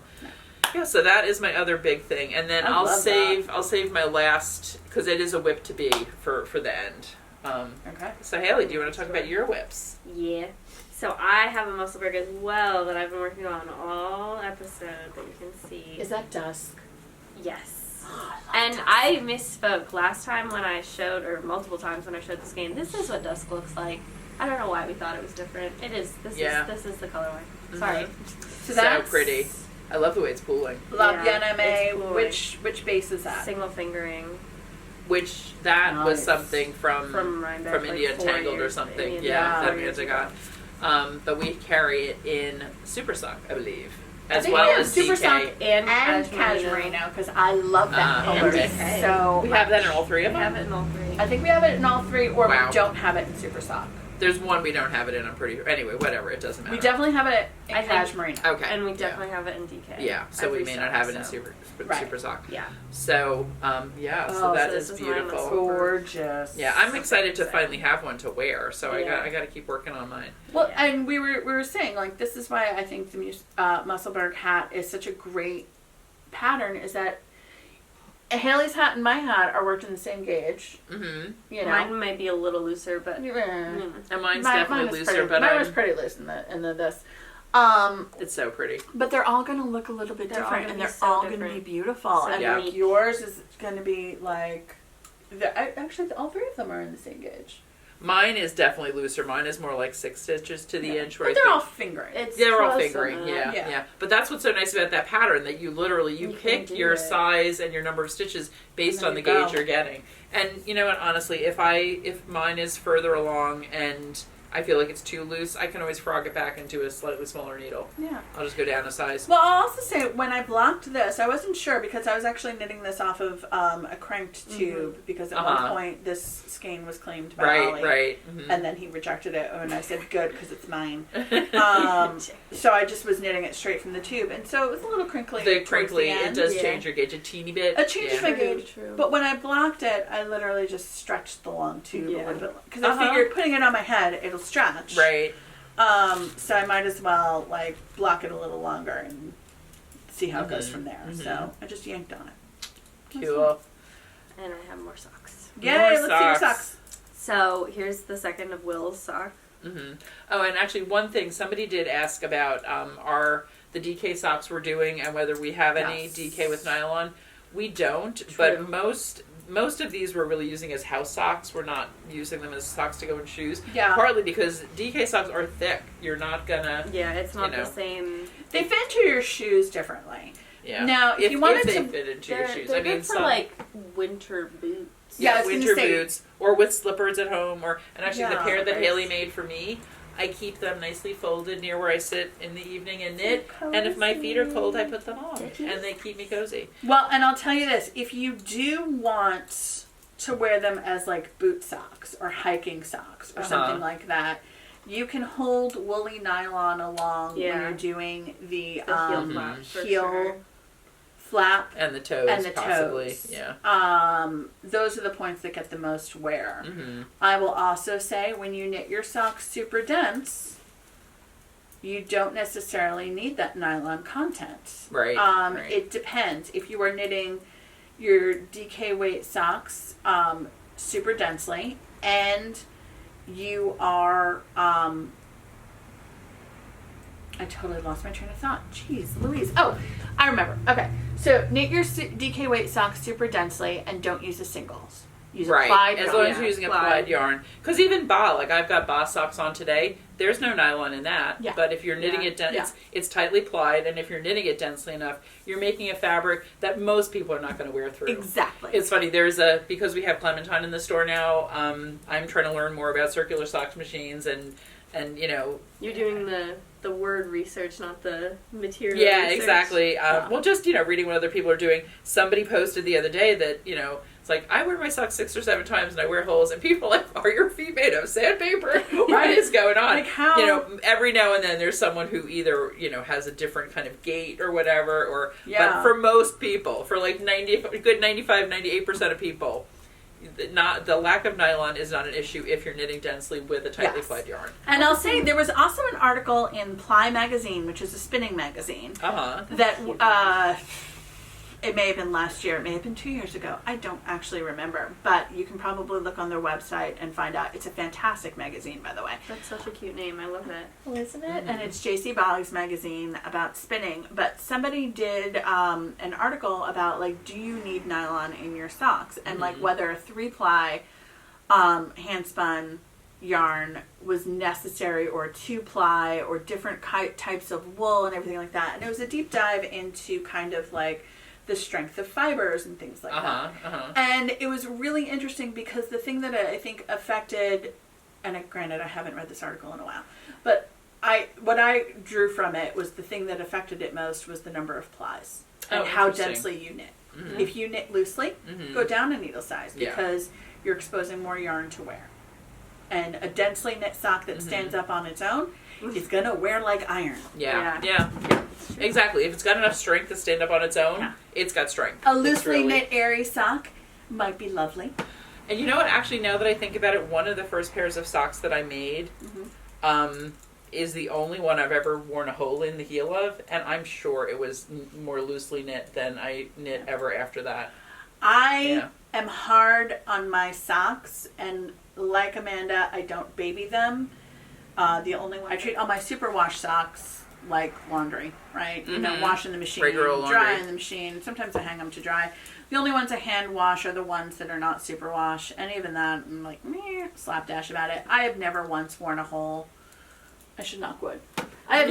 Yeah, so that is my other big thing, and then I I'll love save my last because it is a whip to be for the end. Okay. So Haley, do you want to talk about your whips? Yeah. So I have a Musselburgh as well that I've been working on all episode that you can see. Is that dusk? Yes. And I misspoke last time when I showed, or multiple times when I showed this game. This is what dusk looks like. I don't know why we thought it was different. It is. This is the colorway. Sorry. So So that's pretty. I love the way it's pooling. La Yeah, Bien it's Aimée. cool. Which base is that? Single fingering Which that was Nice. something from from Rhinebeck. India like 4 Tangled or years, something. maybe, Yeah, that 4 years Amanda ago. but we carry it in Super Sock, I believe, I as think well we have as Super DK. Sock and Cashmere now because I love that color okay. so We have that in all three of We them? have it in all three. I think we have it in all three, or Wow. we don't have it in Super Sock. There's one we don't have it in, I'm pretty... Anyway, whatever, it doesn't matter. We definitely have it in I think- Cashmere. Okay. And we definitely have it in DK. Yeah, so we Every may not stock, have it in so. Super Right. Sock. Yeah. So, so that this is is mine, beautiful. Gorgeous. Yeah, I'm excited to exciting. finally have one to wear, so Yeah. I got to keep working on mine. Well, Yeah. and we were saying, like, this is why I think the Musselburgh hat is such a great pattern, is that Haley's hat and my hat are worked in the same gauge, Mm-hmm. you know. Mine might be a little looser, but Yeah. And mine's Mine definitely was looser, pretty, but mine was pretty loose in the this. it's so pretty. But they're all gonna look a little bit They're all different, gonna and be they're so all gonna different. be beautiful. So and Yeah. like yours is gonna be like, actually, all three of them are in the same gauge. Mine is definitely looser. Mine is more like 6 stitches to the Yeah. inch. Where But I they're all think- fingering. it's They're all close fingering, enough. yeah. But that's what's so nice about that pattern, that you literally, you You can pick do your it. size and your number of stitches based And on the there you gauge go. you're getting. And you know what, honestly, if mine is further along and I feel like it's too loose, I can always frog it back into a slightly smaller needle. Yeah. I'll just go down a size. Well, I'll also say when I blocked this, I wasn't sure because I was actually knitting this off of a cranked tube because at one point this skein was claimed by Ollie. Right. Mhm. And then he rejected it, and I said, "Good, because it's mine." So I just was knitting it straight from the tube, and so it was a little crinkly. The towards crinkly, the it end. does Yeah. change your gauge a teeny bit. It changes yeah. my gauge, True. but when I blocked it, I literally just stretched the long tube a Yeah. little bit because I figured putting it on my head, it'll stretch. Right. So I might as well like block it a little longer and see how it goes from there. Mhm. So I just yanked on it. Cool. And I have more socks. Yay! More Let's see your socks. socks. So here's the second of Will's sock. Mm-hmm. Oh, and actually, one thing somebody did ask about the DK socks we're doing and whether we have any Yes. DK with nylon. We don't, True. but most of these we're really using as house socks. We're not using them as socks to go in shoes. Yeah. Partly because DK socks are thick. You're not gonna. Yeah, it's not You know. the same. They fit into your shoes differently. Yeah. Now, if you wanted they to- fit into your They're, shoes, they're I mean, good for some. like winter boots. Yeah, I was winter gonna say- boots or with slippers at home, and actually the Yeah, pair that right. Haley made for me, I keep them nicely folded near where I sit in the evening and knit. And if my feet are cold, I put them on, and they keep me cozy. Well, and I'll tell you this: if you do want to wear them as like boot socks or hiking socks or something like that, you can hold woolly nylon along when Yeah. you're doing the, The heel flap, for heel sure. flap And the toes, and the possibly. toes. Yeah. Those are the points that get the most wear. Mm-hmm. I will also say when you knit your socks super dense, you don't necessarily need that nylon content. Right. right. It depends. If you are knitting your DK weight socks super densely and you are I totally lost my train of thought. Jeez Louise. Oh, I remember. Okay. So knit your DK weight socks super densely and don't use the singles. Use Right, applied as yarn. long as you're using applied yarn. Because even like I've got Boss socks on today, there's no nylon in that. Yeah. But if you're knitting Yeah. it dense, Yeah. it's tightly plied, and if you're knitting it densely enough, you're making a fabric that most people are not going to wear through. Exactly. It's funny, because we have Clementine in the store now, I'm trying to learn more about circular socks machines and you know. You're doing the word research, not the material Yeah, research. exactly. Well, just, reading what other people are doing. Somebody posted the other day that, it's like, I wear my socks 6 or 7 times and I wear holes, and people are like, are your feet made of sandpaper? What is going on? Like how- Every now and then there's someone who either, has a different kind of gait or whatever, or, Yeah. but for most people, for like 98% of people, the lack of nylon is not an issue if you're knitting densely with a tightly Yes. plied yarn. And I'll say there was also an article in Ply Magazine, which is a spinning magazine, Uh-huh. that it may have been last year, it may have been 2 years ago. I don't actually remember, but you can probably look on their website and find out. It's a fantastic magazine, by the way. That's such a cute name. I love it. Isn't it? And it's J.C. Boggs magazine about spinning. But somebody did an article about, like, do you need nylon in your socks? And, like, whether a 3-ply hand-spun yarn was necessary, or 2-ply, or different types of wool and everything like that. And it was a deep dive into kind of, like, the strength of fibers and things like that. Uh-huh. And it was really interesting because the thing that I think affected granted, I haven't read this article in a while, but what I drew from it was the thing that affected it most was the number of plies and how densely you knit. Mm-hmm. If you knit loosely, go down a needle size because you're exposing more yarn to wear. And a densely knit sock that stands up on its own is going to wear like iron. Yeah. Exactly. If it's got enough strength to stand up on its own, it's got strength. A loosely knit airy sock might be lovely. And you know what? Actually, now that I think about it, one of the first pairs of socks that I made is the only one I've ever worn a hole in the heel of, and I'm sure it was more loosely knit than I knit ever after that. I am hard on my socks, and like Amanda, I don't baby them. The only one I treat all my superwash socks like laundry, right? You know, wash in the machine, dry in the machine. Sometimes I hang them to dry. The only ones I hand wash are the ones that are not superwash, and even that, I'm like, slapdash about it. I have never once worn a hole. I should knock wood. I have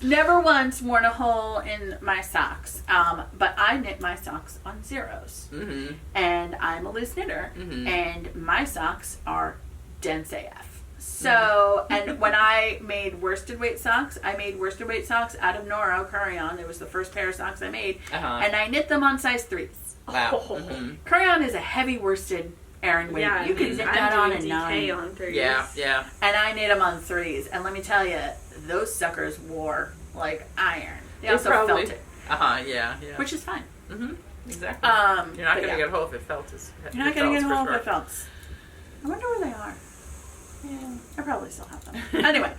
never once worn a hole in my socks. But I knit my socks on zeros. Mm-hmm. And I'm a loose knitter. Mm-hmm. And my socks are dense AF. So, and when I made worsted weight socks, I made worsted weight socks out of Noro Crayon. It was the first pair of socks I made. And I knit them on size 3s. Wow. Crayon is a heavy worsted Aaron weight. Yeah, you can knit that on a 9. On 3s. Yeah. And I knit them on 3s. And let me tell you, those suckers wore like iron. They also felt it. Yeah. Which is fine. Mm-hmm. Exactly. You're not going to get a hole if it felt. You're not going to get a hole if it felt. I wonder where they are. Yeah, I probably still have them. Anyway,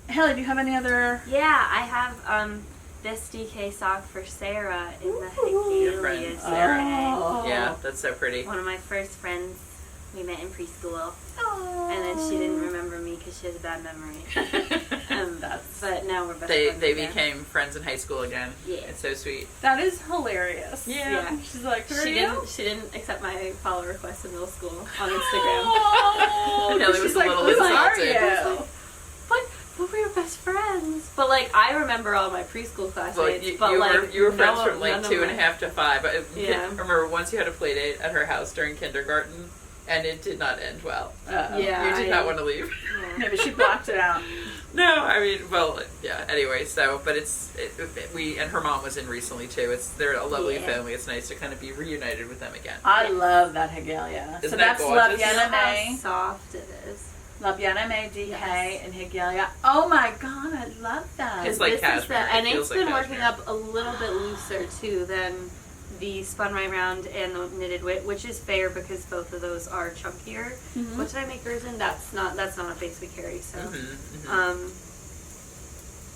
Haley, do you have any other? Yeah, I have this DK sock for Sarah in the Hegelian Sarah. Oh. Yeah, that's so pretty. One of my first friends we met in preschool. Oh. And then she didn't remember me because she has a bad memory. But now we're best friends. They became friends in high school again. Yeah. It's so sweet. That is hilarious. Yeah. She's like, She didn't accept my follow request in middle school on Instagram. Oh, Haley was a little insulted. But we were best friends. But like I remember all my preschool classmates. Well, you were friends from like 2.5 to 5. I remember once you had a play date at her house during kindergarten, and it did not end well. You did not want to leave. Yeah. Maybe she blocked it out. No, I mean, well, yeah. Anyway, so, but we and her mom was in recently too. They're a lovely family. It's nice to kind of be reunited with them again. I love that Hegelia. Isn't so that that's gorgeous? Labiana How soft it is. Labiana May, DK, and Hegelia. Oh my god, I love that. It's like cashmere. And it it's been like working up a little bit looser too than the spun right round and the knitted wit, which is fair because both of those are chunkier. Mm-hmm. What did I make hers in? That's not a base we carry. So,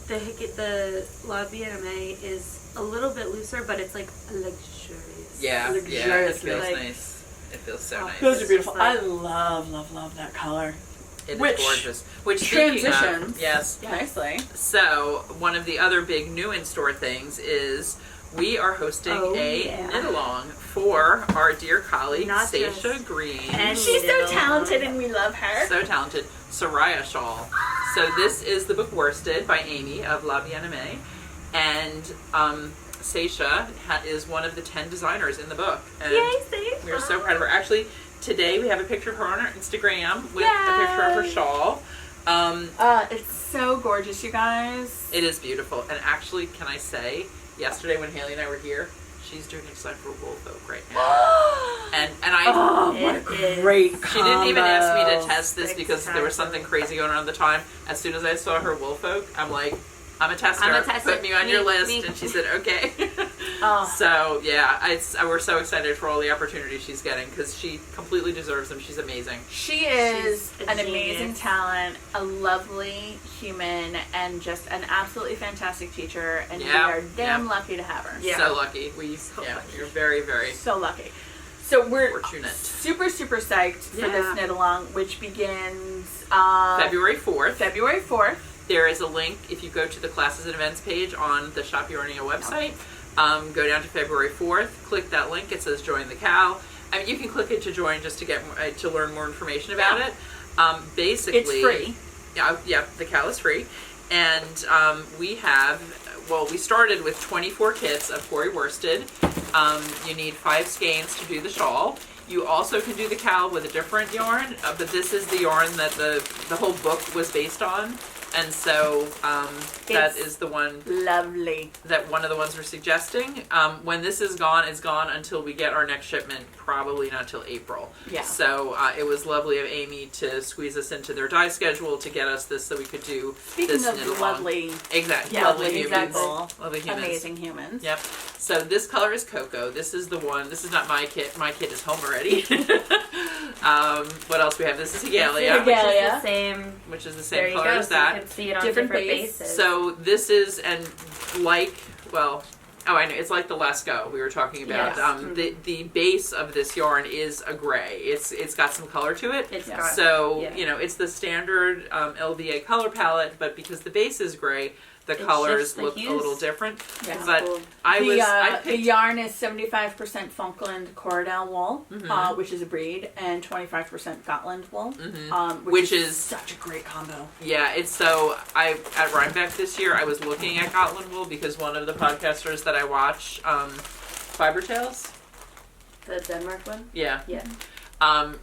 the Labiana is a little bit looser, but it's like luxurious. Yeah, it feels like, nice. It feels so nice. Those are beautiful. Like, I love that color. It is gorgeous. Which transitions nicely. So one of the other big new in store things is we are hosting a knit along for our dear colleague Stacia Green. And she's so talented, and we love her. So talented. Soraya Shawl. So this is the book Worsted by Amy of La Bien Aimée, and Stacia is one of the 10 designers in the book. And yay, Stacia! We are so proud of her. Actually, today we have a picture of her on our Instagram with a picture of her shawl. It's so gorgeous, you guys. It is beautiful. And actually, can I say, yesterday when Haley and I were here, she's doing a design for wool folk right now. and what a great combo. She didn't even ask me to test this because there was something crazy going on at the time. As soon as I saw her wool folk, I'm like, I'm a tester. Put me on your list. And she said, okay. So, yeah, we're so excited for all the opportunities she's getting because she completely deserves them. She's amazing. She's an amazing talent, a lovely human, and just an absolutely fantastic teacher. And we are damn lucky to have her. Yeah. So lucky. You're very, very so lucky. So we're fortunate. Super psyched for this knit along, which begins February 4th. February 4th. There is a link if you go to the classes and events page on the Shop Yarnia website. Go down to February 4th. Click that link. It says join the KAL. I mean, you can click it to join just to get to learn more information about it. Basically, it's free. Yeah, the KAL is free, and we started with 24 kits of Cori worsted. You need 5 skeins to do the shawl. You also can do the KAL with a different yarn, but this is the yarn that the whole book was based on. And so that is the one lovely that one of the ones we're suggesting. When this is gone, it's gone until we get our next shipment, probably not till April. Yeah. So it was lovely of Amy to squeeze us into their dye schedule to get us this so we could do Speaking this of knit along. lovely, Exactly. yeah, Lovely lovely humans. people, Lovely humans. amazing humans. Yep. So this color is Cocoa. This is the one. This is not my kit. My kit is home already. What else we have? This is Hagalia, Which is the same. which is the There same you color go. as So that. you can see it on Different different base. bases. So this is, and like, well, oh, I know, it's like the Lesco we were talking about. Yes. The base of this yarn is a gray. It's got some color to it. It's Yeah. got, So, yeah. you know, it's the standard LVA color palette, but because the base is gray, the It colors shifts the look a hues. little different. Yeah. But Cool. I The picked, yarn is 75% Falkland Corridel wool, Mhm. which is a breed, and 25% Gotland wool, Which is- such a great combo. yeah, it's so, at Rhinebeck this year, I was looking at Gotland wool because one of the podcasters that I watch, Fiber Tales, The Denmark one? yeah. Yeah.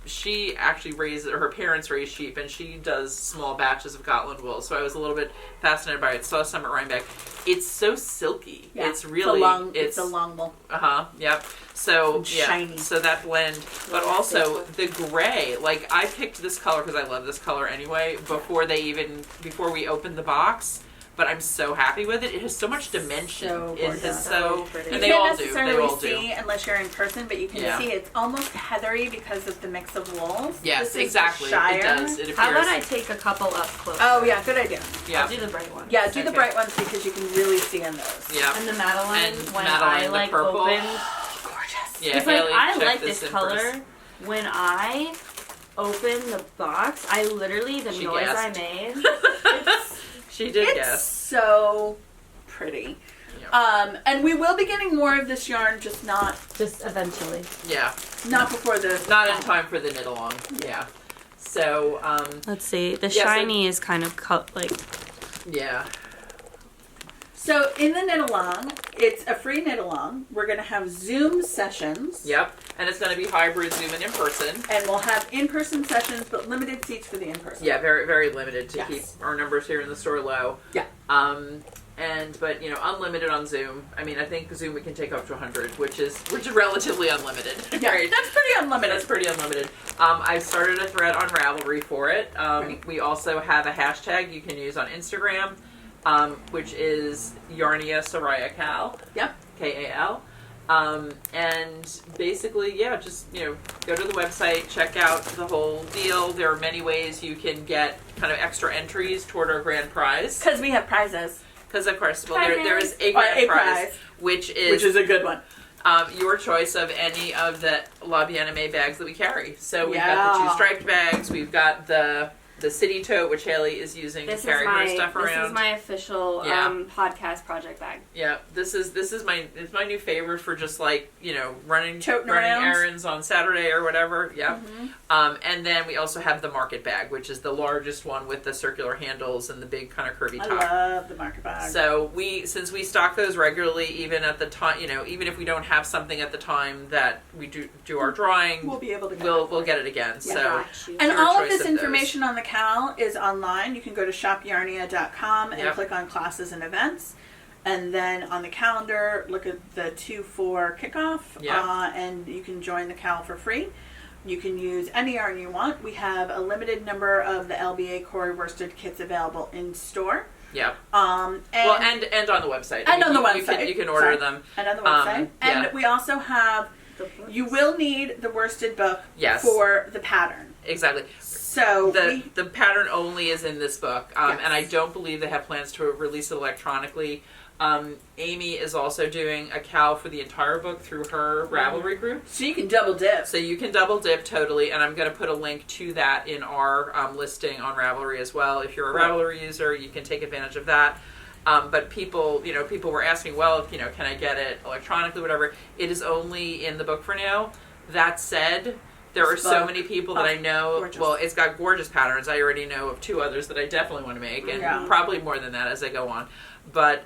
She actually her parents raise sheep, and she does small batches of Gotland wool. So I was a little bit fascinated by it. Saw some at Rhinebeck. It's so silky. Yeah. It's really it's a long wool. Yep. So And yeah. shiny. So that blend, but Yeah, also it's the gray. Like I picked this color because I love this color anyway. Before we opened the box. But I'm so happy with it. It has so much dimension. So It gorgeous. is so, So pretty. and You they can't all do. They necessarily all do. see unless you're in person, but you can Yeah. see it's almost heathery because of the mix of wools. Yes, This is exactly. Shire. It does. It appears. How about I take a couple up close? Oh yeah, good idea. Yeah. I'll do the bright one. Yeah, do the Okay. bright ones because you can really see in those. Yeah. And the Madeline, And when Madeline, I the like purple. opened, Gorgeous. Yeah, it's like Haley, I check like this in color. first. When I opened the box, I literally the She noise gasped. I made. She did It's guess. so pretty. And we will be getting more of this yarn, just not Just eventually. Yeah. before the Not in time for the knit along. Yeah. So, Let's see. The Yeah, so- shiny is kind of like. yeah. So in the knit along, it's a free knit along. We're going to have Zoom sessions. Yep. And it's going to be hybrid Zoom and in person. And we'll have in-person sessions, but limited seats for the in-person. Yeah, very, very limited to Yes. keep our numbers here in the store low. Yeah. But you know, unlimited on Zoom. I mean, I think Zoom we can take up to 100, which is relatively unlimited. Yeah, Right? that's pretty unlimited. That's pretty unlimited. I started a thread on Ravelry for it. Right. We also have a hashtag you can use on Instagram, which is Yarnia Soraya KAL. Yep. KAL. And basically, yeah, just, you know, go to the website, check out the whole deal. There are many ways you can get kind of extra entries toward our grand prize. Because we have prizes. Because, of course, well, Prizes. there is a Or grand a prize, prize. which is Which is a good one. your choice of any of the La Bien-Aimée bags that we carry. So we've got the Yeah. 2 striped bags, we've got the city tote, which Haley is using to carry her stuff around. This is my official Yeah. podcast project bag. Yeah, this is it's my new favorite for just like, you know, running Toting around. errands on Saturday or whatever. Yeah. Mm-hmm. And then we also have the market bag, which is the largest one with the circular handles and the big kind of curvy I top. love the market bag. So since we stock those regularly, even at the time, you know, even if we don't have something at the time that we do our drawing, we'll be able to get we'll get it again. Yeah. So Got you. And your all of choice this of those. information on the KAL is online. You can go to shopyarnia.com and Yep. click on classes and events. And then on the calendar, look at the 2/4 kickoff. Yep. And you can join the KAL for free. You can use any yarn you want. We have a limited number of the LBA Corey worsted kits available in store. yeah. And And on the website. And on the You website. can order Sorry. them. and on the website. And yeah. we also have, you will need the worsted book Yes. for the pattern. Exactly. So The pattern only is in this book, Yes. and I don't believe they have plans to release it electronically. Amy is also doing a KAL for the entire book through her Ravelry group, so you can double dip. so you can double dip totally. And I'm going to put a link to that in our listing on Ravelry as well. If you're a Ravelry user, you can take advantage of that. But people were asking, well, you know, can I get it electronically, whatever. It is only in the book for now. That said, There are This so book. many people that I know. Gorgeous. Well, it's got gorgeous patterns. I already know of 2 others that I definitely want to make, and probably more than that as I go on. But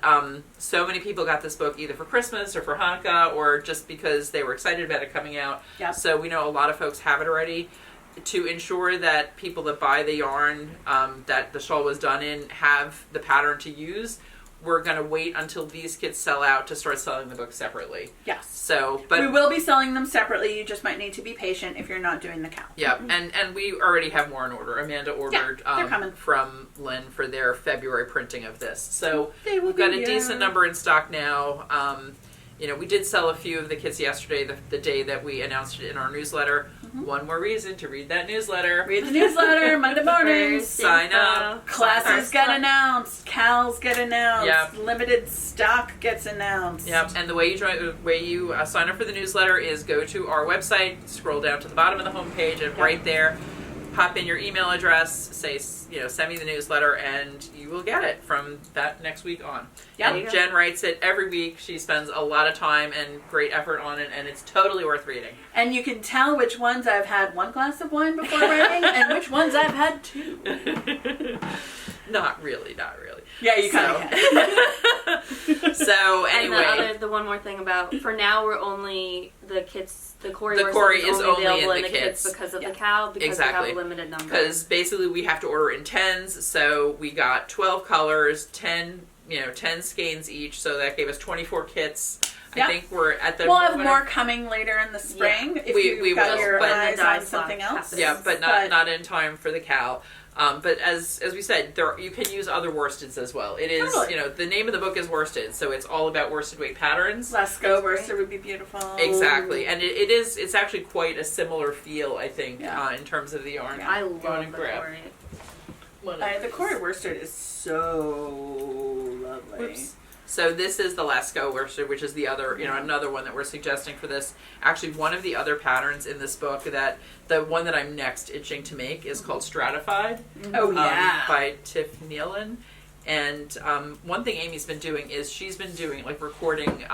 so many people got this book either for Christmas or for Hanukkah or just because they were excited about it coming out. Yep. So we know a lot of folks have it already. To ensure that people that buy the yarn that the shawl was done in have the pattern to use, we're going to wait until these kits sell out to start selling the book separately. Yes. So, but we will be selling them separately. You just might need to be patient if you're not doing the KAL. yeah, and we already have more in order. Amanda ordered they're coming. from Lynn for their February printing of this. So They will we've got be a decent number in stock now. You know, we did sell a few of the kits yesterday, the day that we announced it in our newsletter. One more reason to read that newsletter. Read the newsletter Monday mornings. Sign up. Classes get announced. KALs get announced. Yep. Limited stock gets announced. Yep, and the way you sign up for the newsletter is go to our website, scroll down to the bottom of the homepage, and right there, pop in your email address, say, send me the newsletter, and you will get it from that next week on. Yep. And Jen writes it every week. She spends a lot of time and great effort on it, and it's totally worth reading. And you can tell which ones I've had 1 glass of wine before writing and which ones I've had 2. Not really. Yeah, you kind of can. So anyway. And the one more thing about, for now we're only, the kits, the Corey The Corey is only available in in the the kits. kits because of the KAL, because Exactly. we have a limited number. Because basically we have to order in 10s, so we got 12 colors, 10 skeins each, so that gave us 24 kits. Yeah. I think we're at the We'll have moment more coming later in the spring if We you've got will, your but- eyes When the on dye something swap else. happens. Yeah, but not in time for the KAL. But as we said, you can use other worsteds as well. It is, Totally. the name of the book is worsted, so it's all about worsted weight patterns. Lasco worsted would be beautiful. Exactly, and it's actually quite a similar feel, I think, in terms of the yarn. I Go on love and the grab. Corey. The Corey worsted is so lovely. Whoops. So this is the Lasco worsted, which is the other, another one that we're suggesting for this. Actually, one of the other patterns in this book that the one that I'm next itching to make is called Stratified. Oh yeah. By Tiff Nealon. And one thing Amy's been doing is she's been doing recording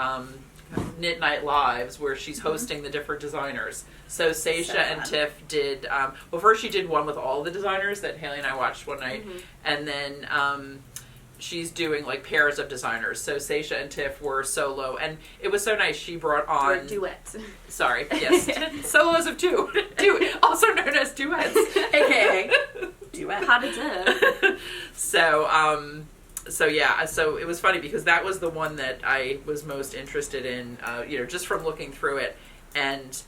Knit Night Lives where she's hosting the different designers. So Seisha and Tiff did, first she did one with all the designers that Haley and I watched one night. And then she's doing pairs of designers. So Seisha and Tiff were solo. And it was so nice. She brought on... Or duets. Sorry, yes. Solos of 2. Also known as duets. AKA duet. Pas de deux. So it was funny because that was the one that I was most interested in, just from looking through it. And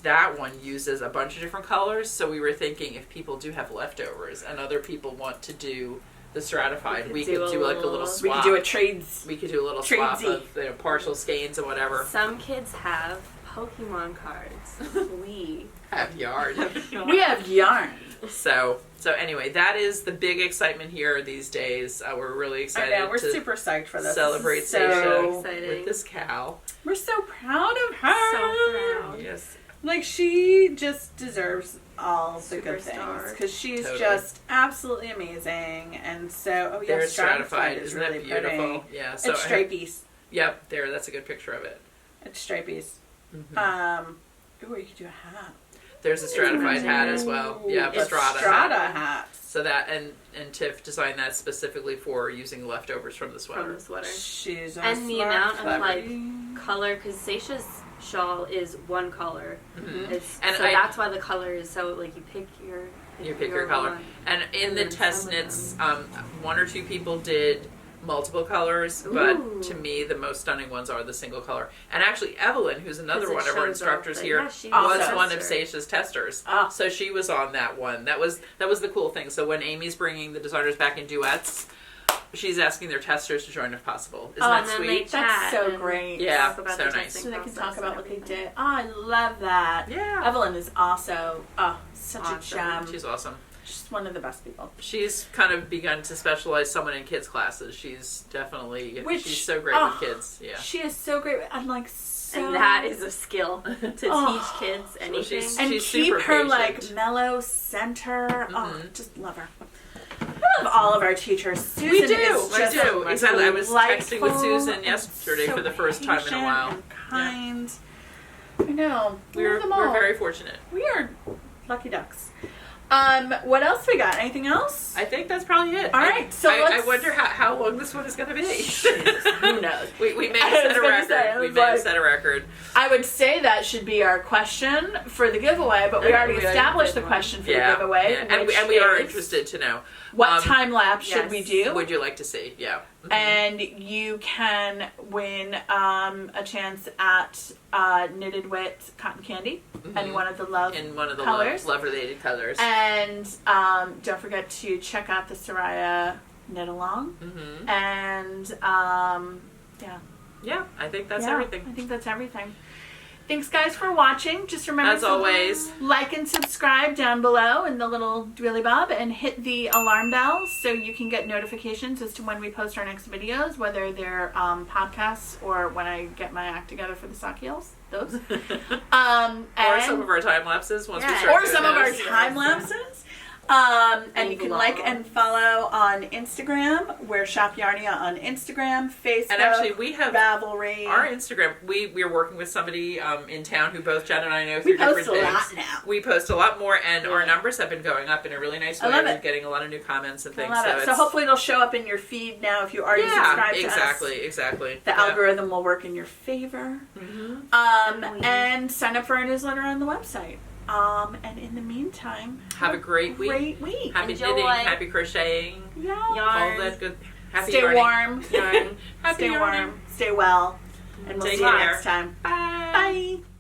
that one uses a bunch of different colors. So we were thinking if people do have leftovers and other people want to do the stratified, we could do a little swap. We could do a trades. We could do a little swap Tradesy. of partial skeins and whatever. Some kids have Pokemon cards. We Have yarn. We have yarn. So anyway, that is the big excitement here these days. We're really excited. I know, we're to super psyched for this. celebrate This is Seisha exciting. with this KAL. We're so proud of her. So proud. Yes. She just deserves all the good Superstar. things because she's Totally. just absolutely amazing. And so, They're Stratified stratified. is Isn't really that beautiful? pretty. Yeah. So It's stripies. Yep. There. That's a good picture of it. It's stripies. Mm-hmm. Ooh, you could do a hat. There's a stratified hat as well. Yeah, It's Strata Strata hat. hats. So that and Tiff designed that specifically for using leftovers from the sweater. from the sweater. She's a And the smart, amount of clever- color, because Seisha's shawl is one color. Mhm. And so that's why the color is so you pick your color. one. And in And the then test some of knits, 1 or 2 people did multiple colors, but Ooh. to me the most stunning ones are the single color. And actually Evelyn, who's another Because it one of our shows instructors off, here, yeah, she was Awesome. one of Seisha's testers. Ah. So she was on that one. That was the cool thing. So when Amy's bringing the designers back in duets, she's asking their testers to join if possible. Isn't that and then sweet? they That's chat so and great. Yeah, talk about so the nice. testing So they can process talk about and what they everything. did. Oh, I love that. Yeah. Evelyn is also such Awesome. a gem. She's awesome. She's one of the best people. She's kind of begun to specialize somewhat in kids classes. She's definitely she's so great with kids. Yeah. She is so great. I'm so. And that is a skill to teach kids anything. she's- and she's keep super her patient. mellow center. Oh, Mhm. just love her. I love all of our teachers. Susan We do. is just I do. Exactly. I was texting with delightful Susan yesterday and for the first time in a patient while. and kind. I know. We're very fortunate. We are lucky ducks. What else we got? Anything else? I think that's probably it. All right, so I wonder how long this one is going to be. Who knows? We may have set a record. We may have set a record. I would say that should be our question for the giveaway, but we already established the question for the giveaway. Yeah. And we are interested to know. What time lapse should we do? Would you like to see? Yeah. Mm-hmm. And you can win a chance at Knitted Wit cotton candy, any one of the love in one of the colors. love-related colors. And don't forget to check out the Soraya knit along. Mm-hmm. And yeah, I think that's everything. I think that's everything. Thanks, guys, for watching. Just remember, as always, like and subscribe down below in the little dwilly bob, and hit the alarm bell so you can get notifications as to when we post our next videos, whether they're podcasts or when I get my act together for the sock heels. Those. Or some of our time lapses once we start or doing some of our those. time lapses. And you can like and follow on Instagram. We're Shop Yarnia on Instagram, Facebook, and actually we have Ravelry. Our Instagram. We are working with somebody in town who both Jen and I know We through post different a things. lot now. We post a lot more, and our numbers have been going up in a really nice way. I love We're it. getting a lot of new comments and things. I love it. So hopefully it'll show up in your feed now if you already subscribed to us. Exactly. The algorithm will work in your favor. Mm-hmm. And sign up for our newsletter on the website. And in the meantime, have a great week. Happy Enjoy. knitting, happy crocheting, Yeah. all that good. Happy Stay yarning. warm. Yarn. Happy Stay yarning. warm. Stay well. And we'll Take see you care. next time. Bye. Bye.